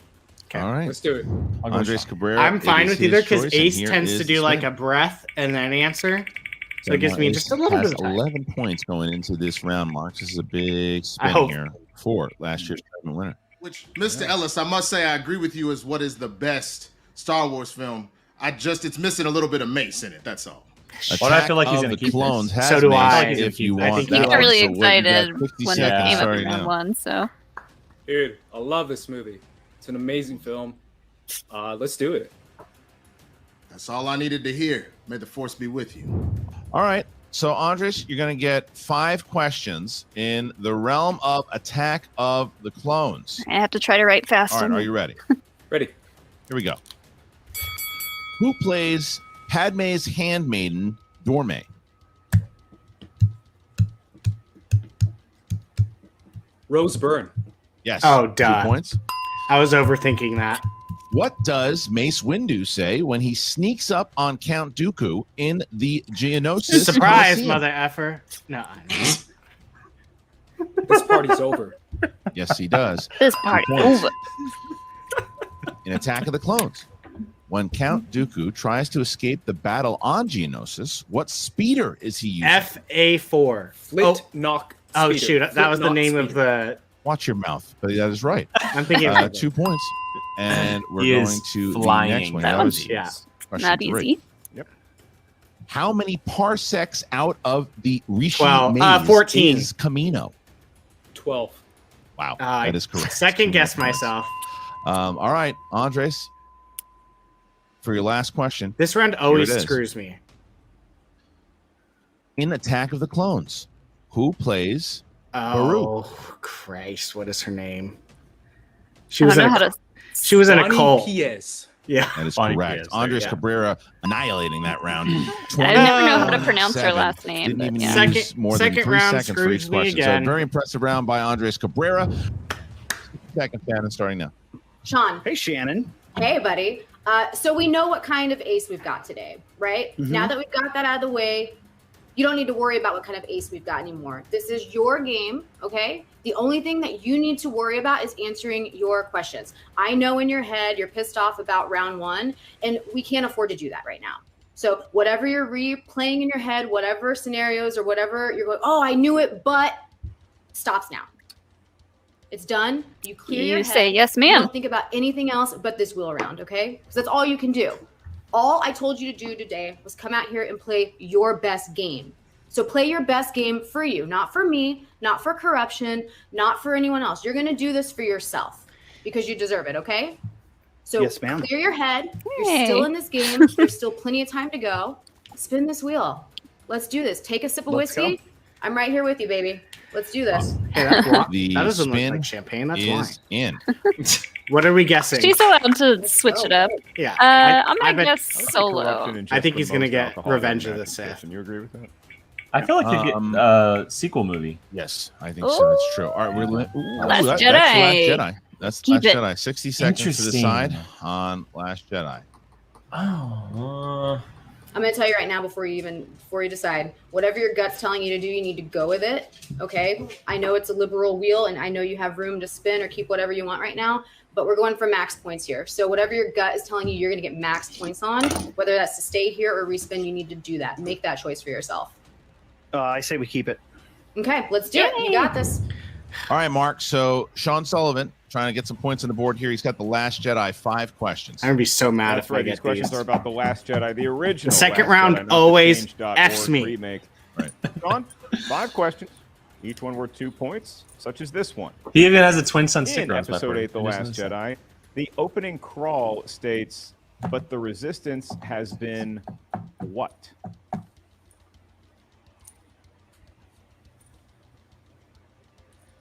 All right. Let's do it. I'll go with Andres Sean. Cabrera. I'm fine it is with either his because choice, and Ace here tends is to the do like spin. a breath and then answer. So it gives me Ace just a little has bit of time. 11 points going into this round, Mark. This is a big spin hope. here for last year's tournament winner. Which, Mr. Ellis, I must say I agree with you as what is the best Star Wars film. It's missing a little bit of Mace in it, that's all. Well, I feel like he's Attack gonna of the keep Clones this. has So do Mace I. if you I want think that He he got one. really So what, you got excited 60 when seconds it came up starting in round now. 1. So Dude, I love this movie. It's an amazing film. Let's do it. That's all I needed to hear. May the Force be with you. All right. So, Andres, you're going to get 5 questions in the realm of Attack of the Clones. I have to try to write fast. All right. Are you ready? Ready. Here we go. Who plays Padme's handmaiden, Dorme? Rose Byrne. Yes. Oh, 2 duh. points. I was overthinking that. What does Mace Windu say when he sneaks up on Count Dooku in the Geonosis? Surprise, Coliseum? mother effer. No. This party's over. Yes, he does. This part 2 points. over. In Attack of the Clones, when Count Dooku tries to escape the battle on Geonosis, what speeder is he using? FA4. Flint knock. Oh, speeder. shoot. That Flint was the knock name of speeder. the. Watch your mouth, but that is right. I'm thinking of 2 points. And we're He going is to flying. the next one. That That one's was Yeah. question Not 3. easy. How many parsecs out of the Rishi 12. maze 14. is Camino? 12. Wow, I that is correct. Second guess myself. All right, Andres, for your last question. This round always Here it is. screws me. In Attack of the Clones, who plays Oh, Christ. What is her name? She I was don't in know a, how to. she was in a Bonnie cult. P.S. Yeah, that is Funny correct. PS, Andres yeah. Cabrera annihilating that round. I never know how to pronounce her 27. last name. Didn't But even yeah. use more than Second 3 round seconds for each screws me question. So a again. very impressive round by Andres Cabrera. Second Shannon starting now. Sean. Hey, Shannon. Hey, buddy. So we know what kind of ace we've got today, right? Mhm. Now that we've got that out of the way, you don't need to worry about what kind of ace we've got anymore. This is your game, okay? The only thing that you need to worry about is answering your questions. I know in your head you're pissed off about round one, and we can't afford to do that right now. So whatever you're replaying in your head, whatever scenarios or whatever you're going, oh, I knew it, but stops now. It's done. You clear your You head. say yes, You ma'am. don't think about anything else but this wheel around, okay? Because that's all you can do. All I told you to do today was come out here and play your best game. So play your best game for you, not for me, not for corruption, not for anyone else. You're going to do this for yourself because you deserve it, okay? So Yes, ma'am. clear your head. You're Hey. still in this game. There's still plenty of time to go. Spin this wheel. Let's do this. Take a sip of Let's whiskey. go. I'm right here with you, baby. Let's do this. Hey, that's wine. The That doesn't look spin like champagne. That's wine. is in. What are we guessing? She's allowed to switch it up. Yeah, I'm I gonna bet- guess solo. I think he's gonna get Revenge of the Sith. You agree with that? I feel like they get sequel movie. Yes, I think so. That's true. All right, we're Last That's Jedi. Last Jedi. That's Keep Last it. Jedi. 60 seconds to Interesting. decide on Last Jedi. Oh, I'm gonna tell you right now before you decide. Whatever your gut's telling you to do, you need to go with it. Okay. I know it's a liberal wheel, and I know you have room to spin or keep whatever you want right now. But we're going for max points here. So whatever your gut is telling you, you're gonna get max points on. Whether that's to stay here or respin, you need to do that. Make that choice for yourself. I say we keep it. Okay, let's do it. You got this. All right, Mark. So Sean Sullivan trying to get some points on the board here. He's got the Last Jedi 5 questions. I'm gonna be so mad That's if right. I These get questions these. are about the Last Jedi, the original. The second Last round Jedi, not the always change.org F's me. remake. Right. Sean, 5 questions. Each one worth 2 points, such as this one. he even has a twin son In sticker on episode 8, The Last Jedi, the opening crawl states, "But the resistance has been what?"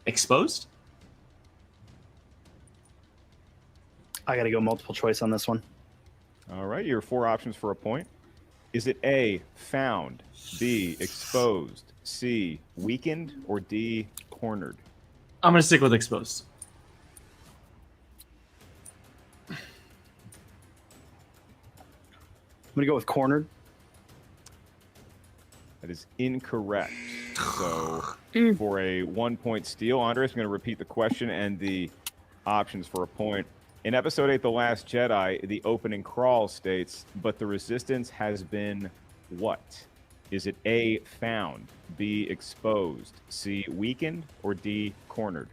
Exposed. I got to go multiple choice on this one. All right, your 4 options for a point. Is it A, found, B, exposed, C, weakened, or D, cornered? I'm gonna stick with exposed. I'm going to go with cornered. That is incorrect. So for a 1-point steal, Andres, I'm going to repeat the question and the options for a point. In episode 8, The Last Jedi, the opening crawl states, "But the resistance has been what?" Is it A, found, B, exposed, C, weakened, or D, cornered?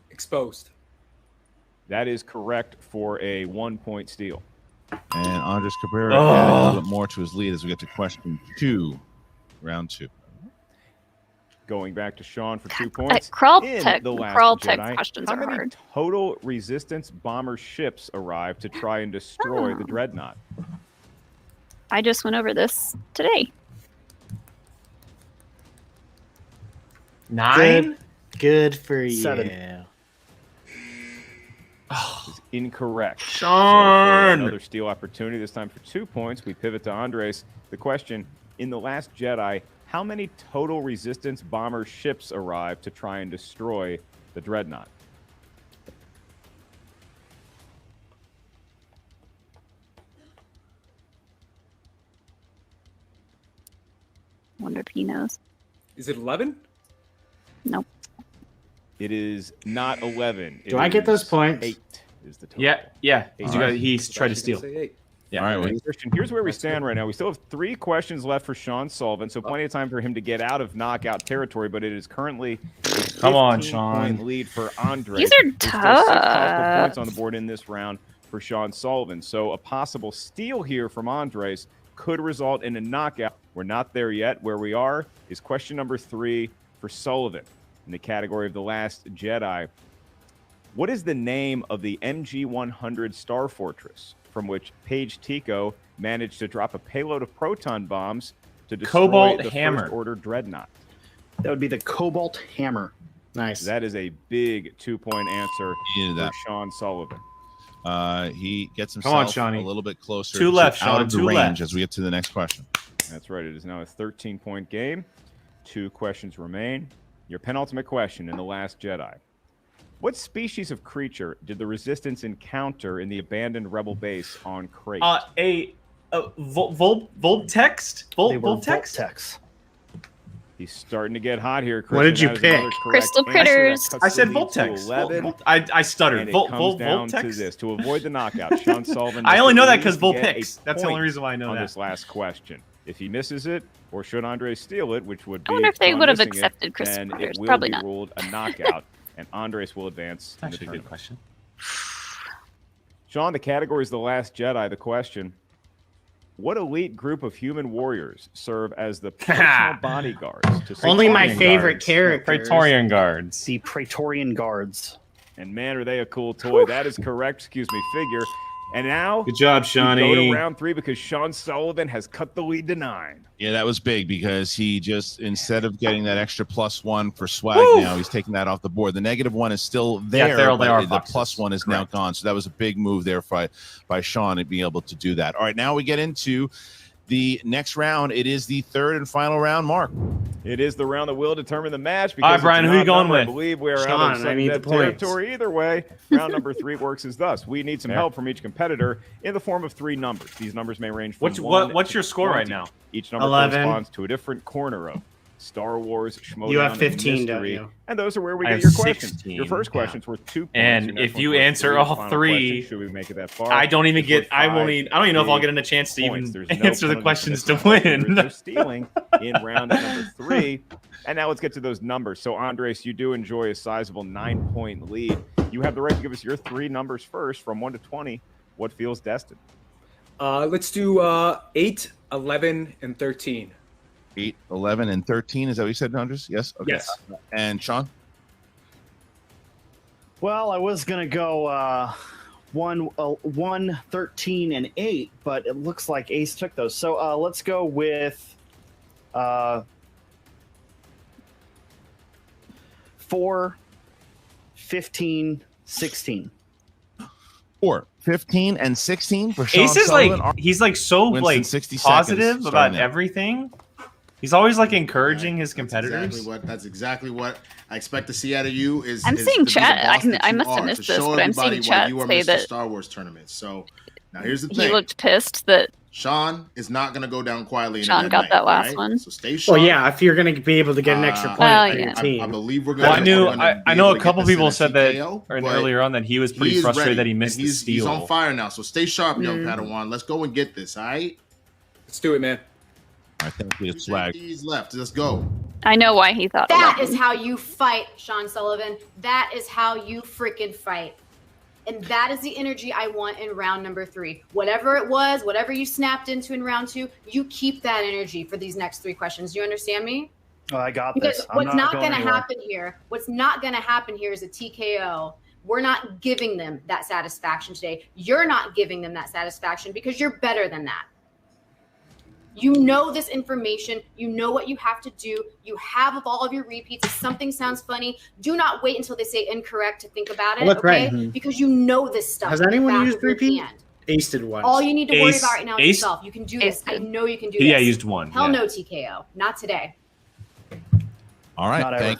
Exposed. That is correct for a 1-point steal. And Andres Cabrera added a little bit more to his lead as we get to question 2, round 2. Going back to Sean for 2 points. crawl In tech- The Last crawl tech Jedi, questions how are many hard. total resistance bomber ships arrived to try and destroy the Dreadnought? I just went over this today. 9. Good for you. 7. Is incorrect. Sean! So for another steal opportunity, this time for 2 points. We pivot to Andres. The question, in The Last Jedi, how many total resistance bomber ships arrived to try and destroy the Dreadnought? Wonder if he knows. Is it 11? Nope. It is not 11. Do I get those points? 8 is the total. Yeah. Eight. He's tried to steal. Yeah. All right, wait. Christian, here's where we stand right now. We still have 3 questions left for Sean Sullivan, so plenty of time for him to get out of knockout territory, but it is currently a Come on, 15-point Sean. lead for Andre. These are There's still 6 possible tough. points on the board in this round for Sean Sullivan. So a possible steal here from Andres could result in a knockout. We're not there yet. Where we are is question number 3 for Sullivan in the category of The Last Jedi. What is the name of the MG-100 Star Fortress from which Paige Tico managed to drop a payload of proton bombs to destroy Cobalt the Hammer. First Order Dreadnought? That would be the Cobalt Hammer. Nice. That is a big 2-point answer Needed for that. Sean Sullivan. He gets Come on, himself Shawnee. a little bit closer Two left, out Sean, of the two range left. as we get to the next question. That's right. It is now a 13-point game. 2 questions remain. Your penultimate question in The Last Jedi. What species of creature did the Resistance encounter in the abandoned Rebel base on Crate? Voltext? They were Voltext? Voltex. He's starting to get hot here, Christian. What did you That is pick? another correct Crystal answer. critters. That cuts I said the lead to Voltex. 11. I stuttered. And it comes down to Voltex? this. To avoid the knockout, Sean Sullivan. I must only know at that 'cause least get Volpex. a That's the only point reason why I know on that. this last question. If he misses it, or should Andre steal it, which would be I wonder if they Sean would have missing it, accepted Crystal then critters. it will Probably be not. ruled a knockout, and Andres will advance. in the Actually, a good tournament. question. Sean, the category is The Last Jedi. The question: what elite group of human warriors serve as the personal bodyguards to Only my Praetorian favorite guards? character. Praetorian Guards. The Praetorian Guards. And man, are they a cool toy. That is correct. Excuse me, figure. And now, Good job, we Shawnee. go to round 3 because Sean Sullivan has cut the lead to 9. Yeah, that was big because he just, instead of getting that extra +1 for swag now, he's taking that off the board. The -1 is still there, Yeah, they are but the boxes. +1 is Correct. now gone. So that was a big move there by Sean to be able to do that. All right, now we get into the next round. It is the third and final round, Mark. It is the round that will determine the match. All right, Because Brian, it's who you an odd going number. with? I believe we are Sean, out of I sudden need the death points. territory. Either way, round number 3 works as thus. We need some Yeah. help from each competitor in the form of 3 numbers. These numbers may range from 1 What's to your score 20. right now? Each number 11. corresponds to a different corner of Star Wars, Schmoedown, You have and 15, don't mystery. you? And those are where we I get have your questions. 16. Your first question's worth 2 points. And Your next if one's you worth answer 3. all Final 3, question, should we make it that far? I don't even It's get. worth I 5. don't even know if I'll Big get a chance to points. even There's no answer the penalty for questions this to round. There is win. no stealing in round number 3. And now let's get to those numbers. So, Andres, you do enjoy a sizable 9-point lead. You have the right to give us your 3 numbers first, from 1 to 20. What feels destined? Let's do 8, 11, and 13. 8, 11, and 13. Is that what you said, Andres? Yes? Okay. Yes. And Sean? Well, I was going to go 1, 13, and 8, but it looks like Ace took those. So let's go with 4, 15, 16. 4, 15, and 16 for Sean Ace is Sullivan. like he's like so Wins in like 60 positive seconds, about starting now. everything. He's always like encouraging his That's competitors. That's exactly what I expect to see out of you. I'm is seeing to be the chat. boss that I you must have are, missed to this, show but I'm seeing everybody why chat you are say Mr. that Star Wars tournament. So now here's the he thing. looked pissed that Sean is not going to go down quietly. Sean got that last one. So stay sharp. Well, yeah, if you're going to be able to get an extra point Well, for your yeah. team. I believe we're Well, going to. I know a couple people said that earlier on that he was pretty is frustrated ready, that he missed and the he's steal. on fire now. So stay sharp, young Mm. Padawan. Let's go and get this. All right. Let's do it, man. I think it's swag. He's left. Let's go. I know why he thought That 11. is how you fight, Sean Sullivan. That is how you freaking fight. And that is the energy I want in round number 3. Whatever it was, whatever you snapped into in round 2, you keep that energy for these next 3 questions. Do you understand me? Oh, I got Because this. what's not going going to anywhere. happen here, what's not going to happen here is a TKO. We're not giving them that satisfaction today. You're not giving them that satisfaction because you're better than that. You know this information. You know what you have to do. You have of all of your repeats. If something sounds funny, do not wait until they say incorrect to think about it, Look, okay? right. Because you know this stuff. Has in the anyone back used of your repeat? hand. Ace did once. All you need to worry Ace- about right now is Ace- yourself. You can do Ace this. I did. know you can do Yeah, this. used one. Hell yeah. no, TKO. Not today. All right. Not ever.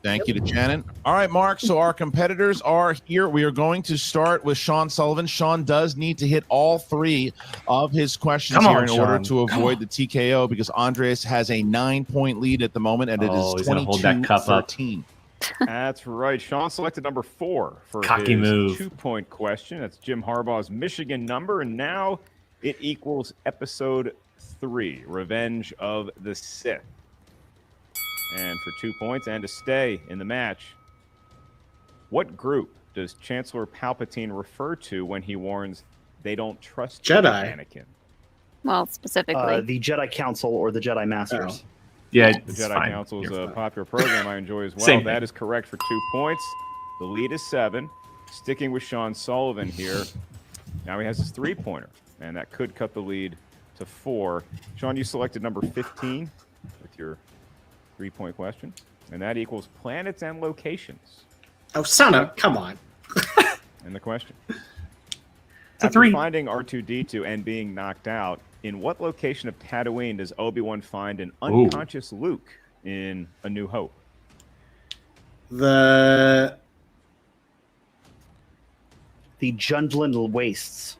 Thank you to Shannon. All right, Mark. So our competitors are here. We are going to start with Sean Sullivan. Sean does need to hit all 3 of his questions Come here on, in order Sean. to Come avoid the TKO because Andres has a 9-point lead at the moment, and it Oh, is he's gonna hold that cup up. 22-13. That's right. Sean selected number 4 for Cocky his move. 2-point question. That's Jim Harbaugh's Michigan number, and now it equals episode 3, Revenge of the Sith. And for 2 points and to stay in the match, what group does Chancellor Palpatine refer to when he warns they don't trust Jedi. Anakin? Well, specifically. The Jedi Council or the Jedi Masters. Yeah, The it's Jedi fine. Council is You're a fine. popular program I enjoy as well. Same That thing. is correct for 2 points. The lead is 7. Sticking with Sean Sullivan here. Now he has his 3-pointer, and that could cut the lead to 4. Sean, you selected number 15 with your 3-point question, and that equals planets and locations. Oh, son of, come on. And the question: After 3. finding R2-D2 and being knocked out, in what location of Tatooine does Obi-Wan find an unconscious Luke in A New Hope? The Jundland Wastes.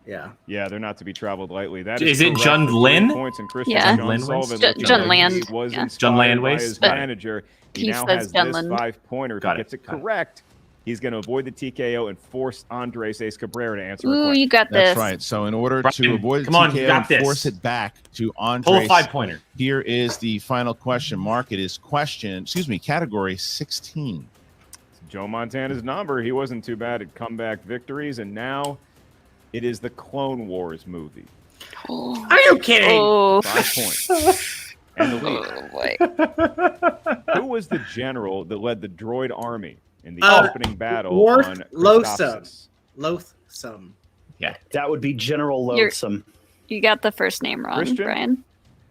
Yeah. Yeah, they're not to be traveled lightly. That Is it correct Jund for 3 Lin? points, and Christian Yeah. John Sullivan Jund Land. was Yeah. inspired Jund Land by Waste? his But manager. He he now says has Jund this Land. 5-pointer. If Got he it, gets it got it. correct, he's going to avoid the TKO and force Andres Ace Cabrera to answer a Ooh, question. you got this. That's right. So in order to Brian, avoid the come on, you TKO got and this. force it back to Pull a Andres, 5-pointer. here is the final question. Mark, it is category 16. Joe Montana's number. He wasn't too bad at comeback victories, and now it is the Clone Wars movie. Are you kidding? Oh. 5 points. And the lead. Oh, boy. Who was the general that led the droid army in the Uh, opening battle Worth on Loathsome. Christophsis? Loathsome. That would be General You're- Loathsome. You got the first name wrong, Christian? Brian.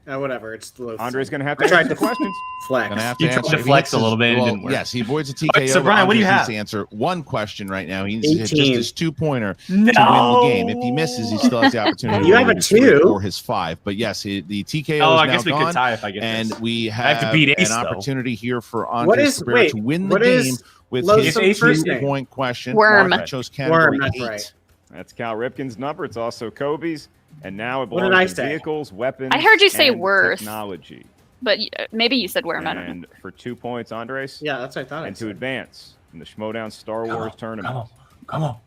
Whatever. It's Loathsome. Andre's going to have I to tried answer to the questions. flex. Gonna have You to tried answer. to If he flex hits a little bit, it well, didn't work. yes, he avoids a TKO. so, Brian, what do you Andres have? needs to answer one question right now. He needs to hit 18. just his 2-pointer to No. win the game. If he misses, he still has the opportunity. You to have win a his 3 2. or his 5. But yes, the TKO Oh, is I now guess we gone, could tie if I get and this. we I have have to beat Ace, an though. opportunity here for What Andres is- Cabrera wait, to win the what game is with Loathsome's his first name? 2-point question. Worm. Mark chose category Worm, that's 8. right. That's Cal Ripken's number. It's also Kobe's. And now it What did belongs I to say? vehicles, weapons, I heard you say and worth. technology. But maybe you said Worm. I don't know. And for 2 points, Andres, Yeah, that's what I thought. I and to said. advance in the Schmoedown Star Wars tournament. Come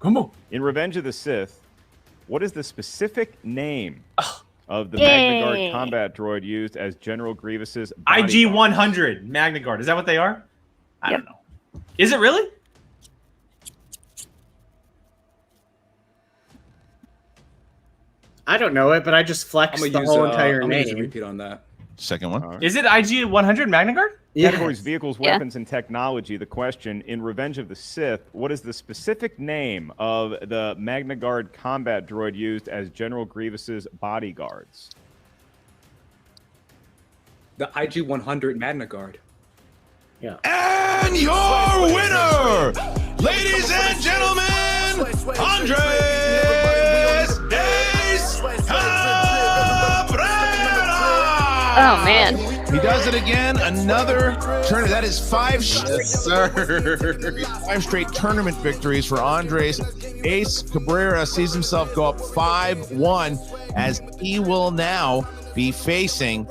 on. In Revenge of the Sith, what is the specific name of the Yay. Magna Guard combat droid used as General Grievous's bodyguard? IG-100 Magna Guard. Is that what they are? I don't know. Is it really? I don't know it, but I just flexed I'm the gonna whole use, entire I'm gonna use a name. repeat on that. Second one. Is it IG-100 Magna Guard? Categories vehicles, Yeah. weapons, and technology. The question in Revenge of the Sith, what is the specific name of the Magna Guard combat droid used as General Grievous's bodyguards? The IG-100 Magna Guard. Yeah. And your winner, ladies and gentlemen, Andres Ace Cabrera. Oh, man. He does it again. Another tournament. That is 5 straight tournament victories for Andres. Ace Cabrera sees himself go up 5-1 as he will now be facing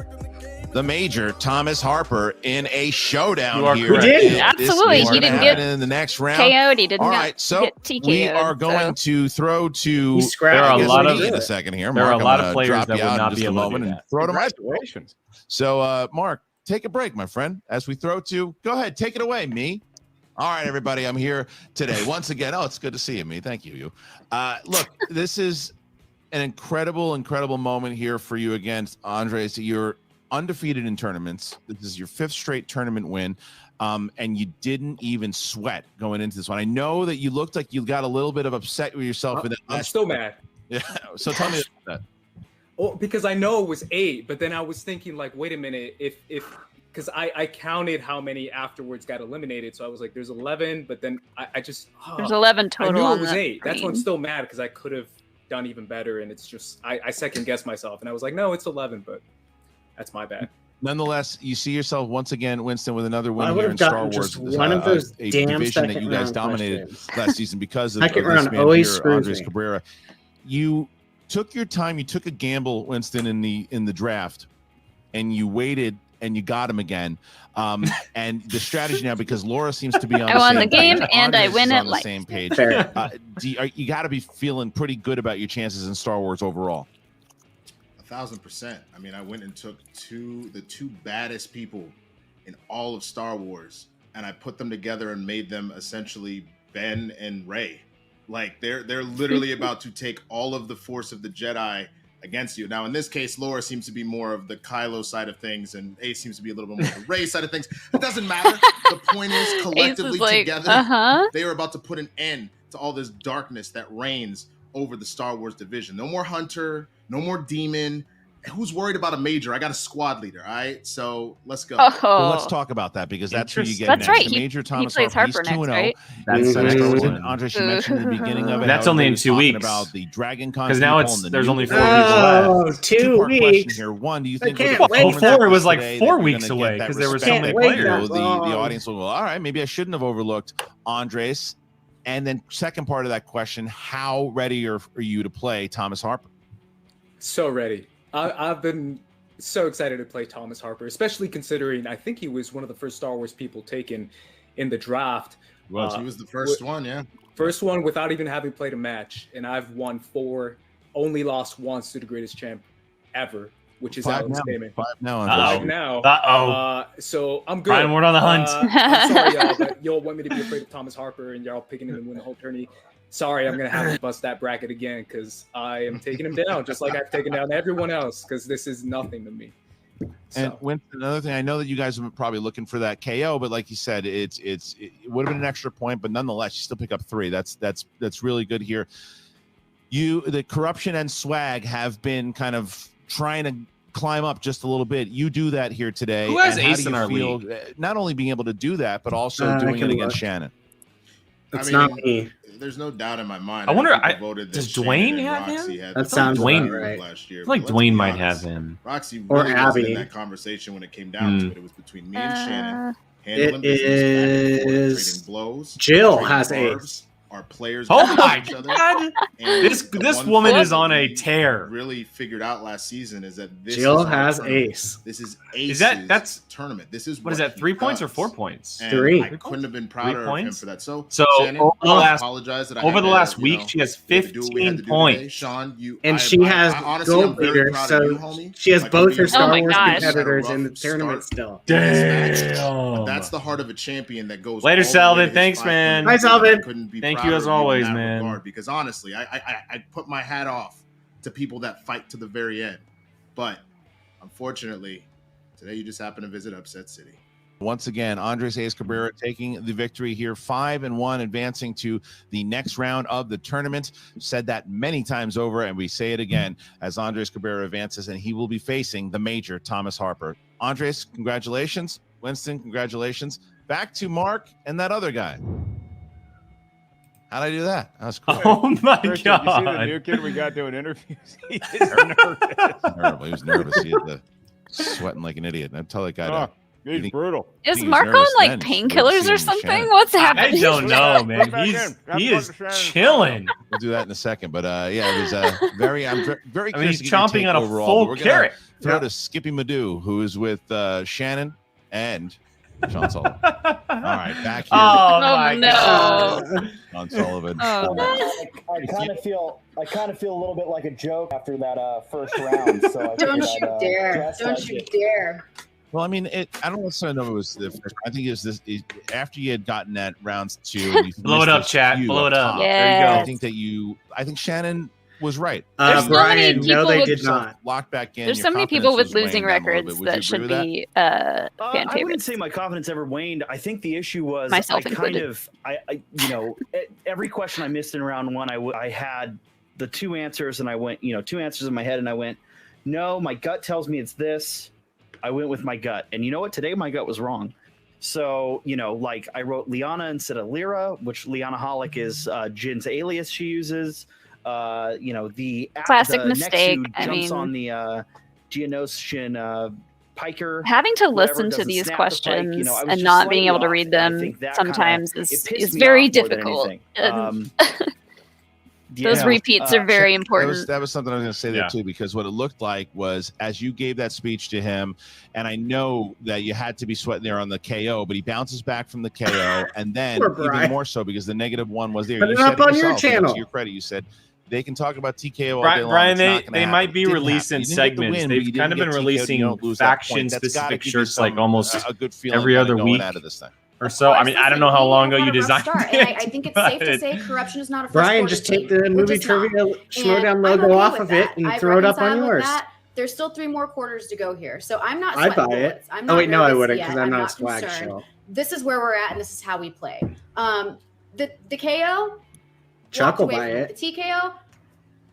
the Major Thomas Harper in a showdown here. Who did? And Absolutely. this is He gonna didn't happen get in the next round. KO'd. He didn't All get- right, so get TKO'd, we are going so. to throw to. He scrapped There are a his lot way of- to in do a it. second here. There are Mark, a lot I'm of gonna players drop that you would out in not just be a able to do moment and that. throw to my. Congratulations. So, Mark, take a break, my friend. As we throw to, go ahead, take it away, me. All right, everybody, I'm here today once again. Oh, it's good to see you, me. Thank you. Look, this is an incredible moment here for you against Andres. You're undefeated in tournaments. This is your 5th straight tournament win, and you didn't even sweat going into this one. I know that you looked like you got a little bit of upset with yourself. I'm still mad. Yeah. So tell me about that. Well, because I know it was 8, but then I was thinking, like, wait a minute, if because I counted how many afterwards got eliminated, so I was like, there's 11, but then I just There's 11 total. I knew on it was the 8. That's why I'm screen. still mad because I could have done even better, and it's just I second guessed myself, and I was like, no, it's 11, but that's my bad. Nonetheless, you see yourself once again, Winston, with another win I here would've in Star gotten Wars. just one of those a damn division that second you guys round dominated questions. last season because of Second this round man always here, screws Andres me. Cabrera. You took your time. You took a gamble, Winston, in the draft, and you waited and you got him again. And the strategy now, because Laura seems to be on I won the same game page, and I Andres win is it on the life. same page. Fair. You got to be feeling pretty good about your chances in Star Wars overall. 1,000%. I mean, I went and took the two baddest people in all of Star Wars, and I put them together and made them essentially Ben and Rey. Like they're literally about to take all of the force of the Jedi against you. Now, in this case, Laura seems to be more of the Kylo side of things, and Ace seems to be a little bit more of the Rey side of things. It doesn't matter. The point is, collectively together, they are about to put an end to all this darkness that reigns over the Star Wars division. No more Hunter, no more Demon. who's worried about a major? I got a squad leader. All right, so let's go. Well, let's talk about that because that's who you get That's next. right. The major Thomas plays Harper, Harper he's 2-0. next, right? That's the next one. Andres, you mentioned in the beginning of it. That's how only in everybody 2 was talking weeks. About the Dragon Con Because now people and the there's new only 4 people. weeks left. 2 Two-part question weeks. here. One, do you I think can't with the wait. performance Before it was efforts like today 4 that you're weeks gonna away get that because there were so respect many that, wait you know, players. that the long. audience will go, all right, maybe I shouldn't have overlooked Andres. And then second part of that question, how ready are you to play Thomas Harper? So ready. I've been so excited to play Thomas Harper, especially considering I think he was one of the first Star Wars people taken in the draft. He was the first one, yeah. First one without even having played a match. And I've won 4, only lost once to the greatest champ ever, which is 5 Alex now. Damon. 5 now. Five now. So I'm good. Brian, we're on the hunt. I'm sorry, y'all, but y'all want me to be afraid of Thomas Harper and y'all picking him to win the whole tourney. Sorry, I'm going to have to bust that bracket again because I am taking him down just like I've taken down everyone else because this is nothing to me. And another thing, I know that you guys are probably looking for that KO, but like you said, it would have been an extra point, but nonetheless, you still pick up 3. That's really good here. The corruption and swag have been kind of trying to climb up just a little bit. You do that here today. Who has And how ace do in you our feel, league? not only being able to do that, but also doing it against Shannon. It's not me. There's no doubt in my mind. I wonder, does Dwayne have him? That sounds Dwayne about right. last year. I feel like but let's Dwayne be might honest, have him. Roxy Or really wasn't in Abby. that conversation when it came down to it. It was between me and Shannon. It Handling business, back and forth, is trading blows. Jill trading has barbs. ace. Our players Oh against my each other. God. And This the one woman thing is on that a we tear. Really figured out last season is that this Jill is our has tournament. ace. This is Is Ace's that's tournament. This is what is that? he 3 points or does. 4 points? And 3. I couldn't have been prouder of him points? for that. So over Shannon, the I last apologize that I over had the to, last you week, know, she has we had to do what we had to 15 do today. points. Sean, And she has honestly, I'm gold very leader, proud so of you, homie. she has Like, both I'm her being Star Oh my Wars gosh. competitors rough in the tournament start still. in this match, Damn. but that's the heart of a champion that goes Later, all the way Salvin. to his Thanks, 5 man. points. Hi, Salvin. I couldn't be Thank you prouder as of in always, that man. regard, because honestly, I put my hat off to people that fight to the very end. But unfortunately, today you just happen to visit Upset City. Once again, Andres Cabrera taking the victory here, 5-1, advancing to the next round of the tournament. Said that many times over, and we say it again as Andres Cabrera advances, and he will be facing the major Thomas Harper. Andres, congratulations. Winston, congratulations. Back to Mark and that other guy. How'd I do that? That was cool. Oh my Christian, God. you see the new kid we got doing interviews? He is nervous. Terrible. He was nervous. He had the sweating like an idiot. I tell that guy Oh, to. he's brutal. Is He's Mark on nervous like then. painkillers or Seeing something? Shannon. What's I happening? don't know, man. Back He in. is chilling. We'll do that in a second. But yeah, it was very. I'm very I mean, curious he's to get your chomping take on a overall, full but we're gonna carrot. Throw to Skippy Madoo, who is with Shannon and Sean Sullivan. All right, back here. Oh Oh, my no. God. Sean Sullivan. Oh, I kind of feel a little bit like a joke after that first round. So Don't you dare! Don't you dare! Well, I mean, I don't necessarily know if it was the first. I think it was this after you had gotten that round 2. And you Blow it finished up, those chat. few Blow it up. top. Yeah. There you go. I think Shannon was right. There's so Brian, many no, people they with- did not. Locked back in. There's Your so many people confidence with was losing weighing down a little records bit. Would you that should agree with be I fan wouldn't favorites. say my confidence ever waned. I think the issue was Myself I included. every question I missed in round 1, I had the 2 answers and I went, 2 answers in my head and I went, no, my gut tells me it's this. I went with my gut. And you know what? Today my gut was wrong. So, like I wrote Liana instead of Lyra, which Lianaholic is Jin's alias she uses. The Classic the mistake. Nexu I jumps mean- on the Geonosian Piker. Having to whoever listen to doesn't these snap the pike, questions I was and just not being slightly able to off, read and I them think that sometimes it is pissed me very off more than difficult. anything. Those Yeah. repeats are very important. That was something I was going to say there too, because what it looked like was as you gave that speech to him, and I know that you had to be sweating there on the KO, but he bounces back from the KO, and then Poor even Brian. more so because the -1 was there. Put You it said up on your yourself, and channel. To your credit, you said they can talk about TKO all day long. Brian, It's not they gonna happen. might be It didn't released happen. in You didn't get the segments. win, but you They've didn't kind of get been TKO'd, releasing you don't lose that point. That's faction-specific gotta give you shirts like some, almost a good feeling every kinda other going week out of this thing. or so. I mean, I don't know how long ago you designed Start. it. And I think it's safe to but- say corruption is not a first Brian, quarter just take team. the We're movie just not. trivia And Schmoedown I'm logo okay off with of that. it and I've throw it up on reconciled with yours. that. There's still 3 more quarters to go here, so I'm not I'd sweating buy it. bullets. I'm Oh, not wait, no, I nervous wouldn't, yet. 'cause I'm not a not swag concerned. show. This is where we're at, and this is how we play. The KO, Chuck will walked away buy from it. The TKO,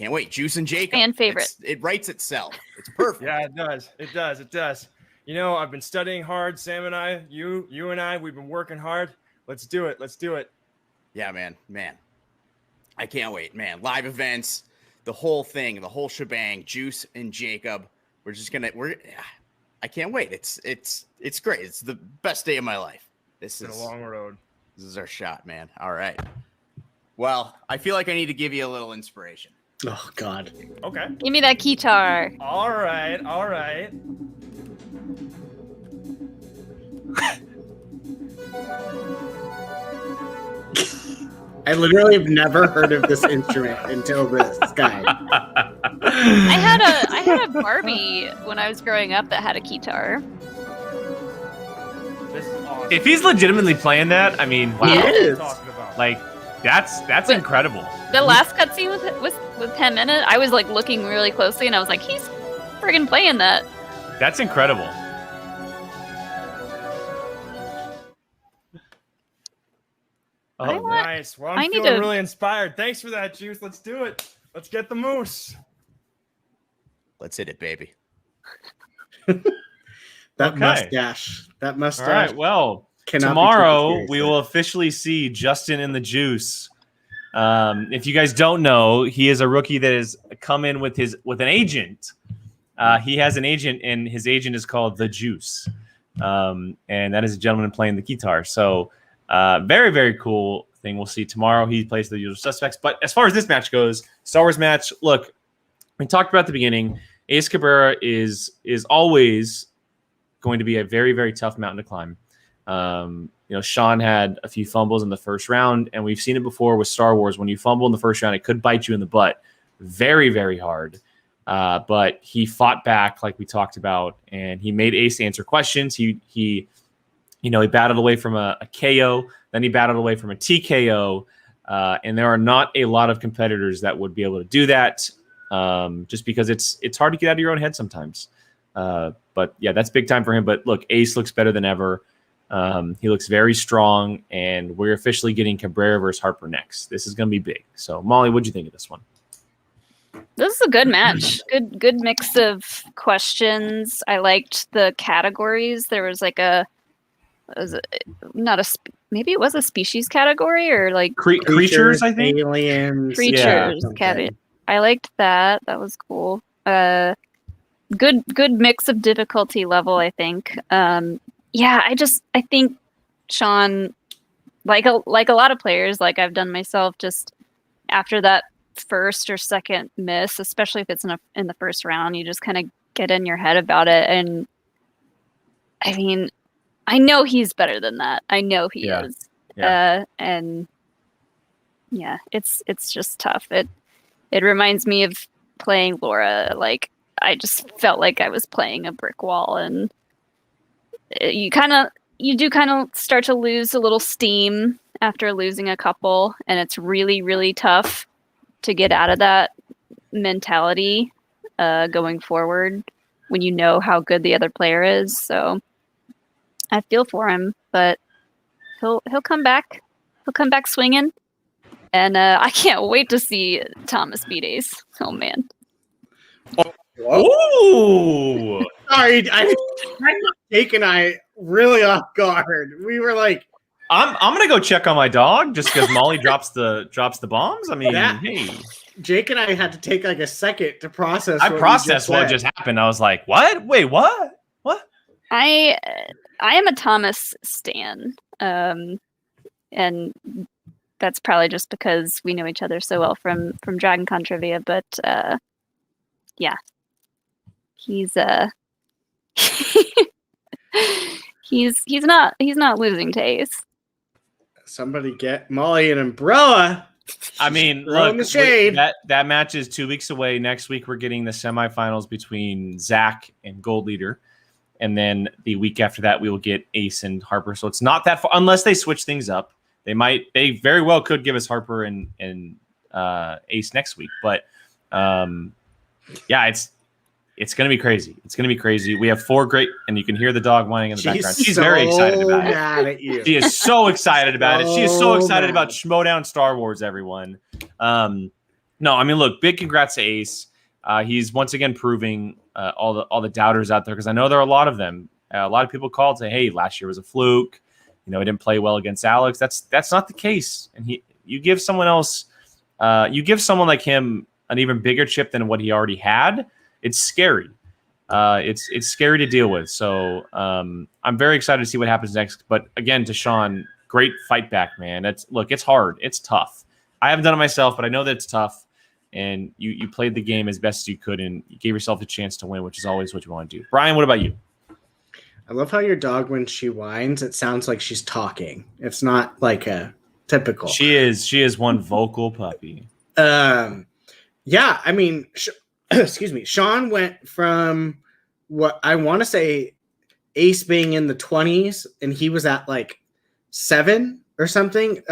can't wait. Juice and Jacob. Fan favorite. It writes itself. It's perfect. Yeah, it does. It does. It does. You know, I've been studying hard. Sam and I, you and I, we've been working hard. Let's do it. Let's do it. Yeah, man. I can't wait, man. Live events, the whole thing, the whole shebang. Juice and Jacob. I can't wait. It's great. It's the best day of my life. It's been a long road. This is our shot, man. All right. Well, I feel like I need to give you a little inspiration. Oh God. Okay. Give me that guitar. All right. I literally have never heard of this instrument until this guy. I had a Barbie when I was growing up that had a guitar. This is awesome. If he's legitimately playing that, I mean, wow. He is. Like, that's incredible. The last cutscene with him in it, I was like looking really closely, and I was like, he's friggin' playing that. That's incredible. I Oh, want- Nice. Well, I I'm need feeling to- really inspired. Thanks for that, Juice. Let's do it. Let's get the moose. Let's hit it, baby. That Okay. mustache. That mustache. all right. Well, cannot be tomorrow taken we seriously. will officially see Justin in the Juice. If you guys don't know, he is a rookie that has come in with an agent. He has an agent, and his agent is called the Juice, and that is a gentleman playing the guitar. So, very, very cool thing we'll see tomorrow. He plays the usual suspects. But as far as this match goes, Star Wars match. Look, we talked about at the beginning. Ace Cabrera is always going to be a very, very tough mountain to climb. Sean had a few fumbles in the first round, and we've seen it before with Star Wars. When you fumble in the first round, it could bite you in the butt very, very hard. But he fought back like we talked about, and he made Ace answer questions. He battled away from a KO, then he battled away from a TKO, and there are not a lot of competitors that would be able to do that, just because it's hard to get out of your own head sometimes. But yeah, that's big time for him. But look, Ace looks better than ever. He looks very strong, and we're officially getting Cabrera versus Harper next. This is going to be big. So, Molly, what'd you think of this one? This is a good match. Good mix of questions. I liked the categories. There was like maybe it was a species category or like creatures, I think. Aliens. Creatures. Yeah. I liked that. That was cool. Good mix of difficulty level, I think. I think Sean, like a lot of players, like I've done myself, just after that first or second miss, especially if it's in the first round, you just kind of get in your head about it. And I mean, I know he's better than that. I know he is. Yeah. And yeah, it's just tough. It reminds me of playing Laura. Like I just felt like I was playing a brick wall, and you do kind of start to lose a little steam after losing a couple, and it's really, really tough to get out of that mentality going forward when you know how good the other player is. So I feel for him, but he'll come back. He'll come back swinging, and I can't wait to see Thomas beat Ace. Oh man! Ooh! Sorry, I got Jake and I really off guard. We were like, I'm gonna go check on my dog just because Molly drops the bombs. I mean, hey, Jake and I had to take like a second to process. I processed what just happened. I was like, what? Wait, what? What? I am a Thomas stan, and that's probably just because we know each other so well from Dragon Con trivia. But yeah, he's he's not losing to Ace. Somebody get Molly an umbrella. I mean, Throw in the shade. That match is 2 weeks away. Next week, we're getting the semifinals between Zach and Gold Leader. And then the week after that, we will get Ace and Harper. So it's not that far, unless they switch things up. They very well could give us Harper and Ace next week. But yeah, it's going to be crazy. It's going to be crazy. We have 4 great, and you can hear the dog whining in the background. She's so very excited about it. mad at you. She is so excited about it. She is so excited mad. about Schmoedown Star Wars, everyone. No, I mean, look, big congrats to Ace. He's once again proving all the doubters out there, because I know there are a lot of them. A lot of people called say, "Hey, last year was a fluke. He didn't play well against Alex." That's not the case. And you give someone else you give someone like him an even bigger chip than what he already had, it's scary. It's scary to deal with. So I'm very excited to see what happens next. But again, to Sean, great fight back, man. It's hard. It's tough. I haven't done it myself, but I know that it's tough. And you played the game as best as you could, and you gave yourself a chance to win, which is always what you want to do. Brian, what about you? I love how your dog, when she whines, it sounds like she's talking. It's not like a typical. She is one vocal puppy. Yeah, I mean, excuse me. Sean went from what I want to say Ace being in the 20s, and he was at like 7 or something.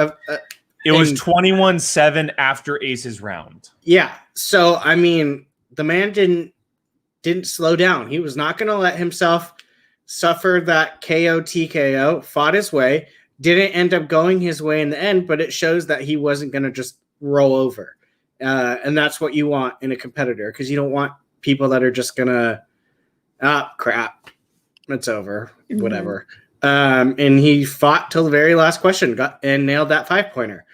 It was 21-7 after Ace's round. Yeah. So I mean, the man didn't slow down. He was not going to let himself suffer that KO TKO. Fought his way. Didn't end up going his way in the end, but it shows that he wasn't going to just roll over. And that's what you want in a competitor, because you don't want people that are just going to, crap, it's over, whatever. And he fought till the very last question, and nailed that 5-pointer.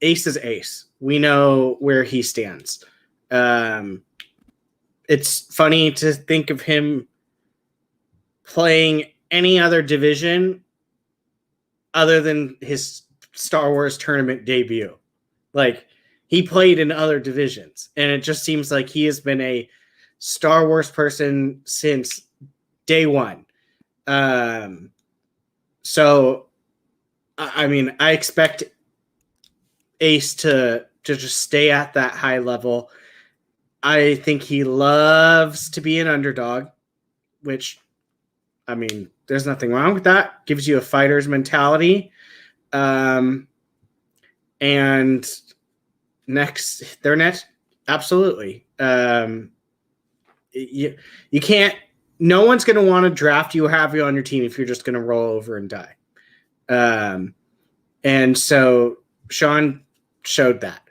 Ace is Ace. We know where he stands. It's funny to think of him playing any other division other than his Star Wars tournament debut. Like, he played in other divisions, and it just seems like he has been a Star Wars person since day one. So, I mean, I expect Ace to just stay at that high level. I think he loves to be an underdog, which, I mean, there's nothing wrong with that. Gives you a fighter's mentality. And their next, absolutely. You can't. No one's going to want to draft you or have you on your team if you're just going to roll over and die. And so Sean showed that.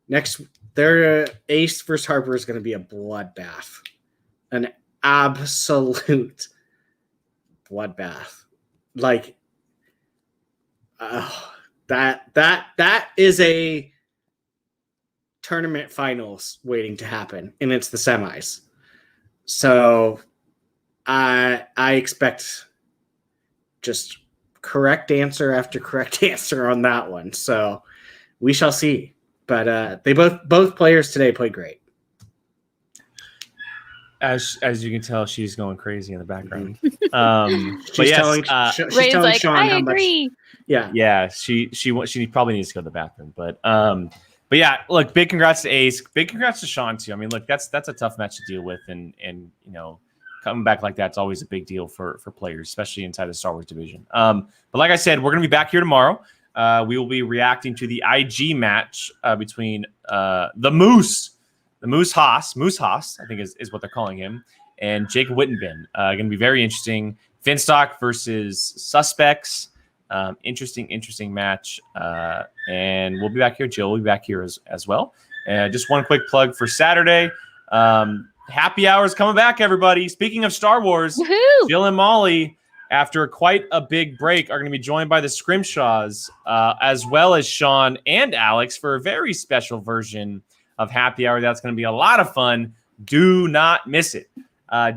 Next, their Ace versus Harper is going to be a bloodbath, an absolute bloodbath. Like, that is a tournament finals waiting to happen, and it's the semis. So I expect just correct answer after correct answer on that one. So we shall see. But they both players today played great. As you can tell, she's going crazy in the background. She's But yes, telling like, Sean I how agree. much. Yeah, she probably needs to go to the bathroom. But yeah, look, big congrats to Ace. Big congrats to Sean too. I mean, look, that's a tough match to deal with, and you know, coming back like that's always a big deal for players, especially inside the Star Wars division. But like I said, we're gonna be back here tomorrow. We will be reacting to the IG match between the Moose Haas, I think is what they're calling him, and Jacob Wittenben. Going to be very interesting. Finstock versus Suspects. Interesting match. And we'll be back here. Jill will be back here as well. Just one quick plug for Saturday. Happy hours coming back, everybody. Speaking of Star Wars, Woohoo! Jill and Molly, after quite a big break, are going to be joined by the Scrimshaws, as well as Sean and Alex for a very special version of Happy Hour. That's going to be a lot of fun. Do not miss it.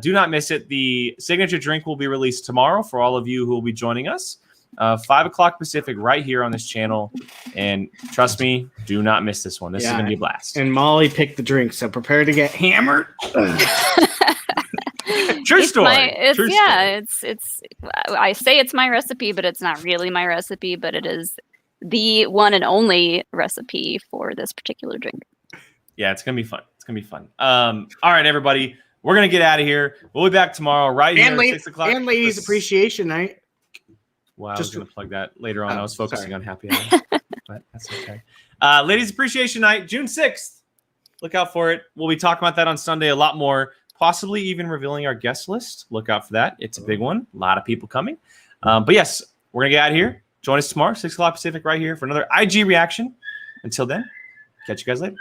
Do not miss it. The signature drink will be released tomorrow for all of you who will be joining us. 5 o'clock Pacific right here on this channel. And trust me, do not miss this one. This is going to be a blast. And Molly picked the drink, so prepare to get hammered. True story. I say it's my recipe, but it's not really my recipe, but it is the one and only recipe for this particular drink. Yeah, it's going to be fun. It's going to be fun. All right, everybody. We're going to get out of here. We'll be back tomorrow right here at 6 o'clock. And Ladies Appreciation Night. Wow, I was going to plug that later on. I was focusing on Happy Hour, but that's okay. Ladies Appreciation Night, June 6th. Look out for it. We'll be talking about that on Sunday a lot more, possibly even revealing our guest list. Look out for that. It's a big one. A lot of people coming. But yes, we're going to get out of here. Join us tomorrow, 6 o'clock Pacific, right here for another IG reaction. Until then, catch you guys later.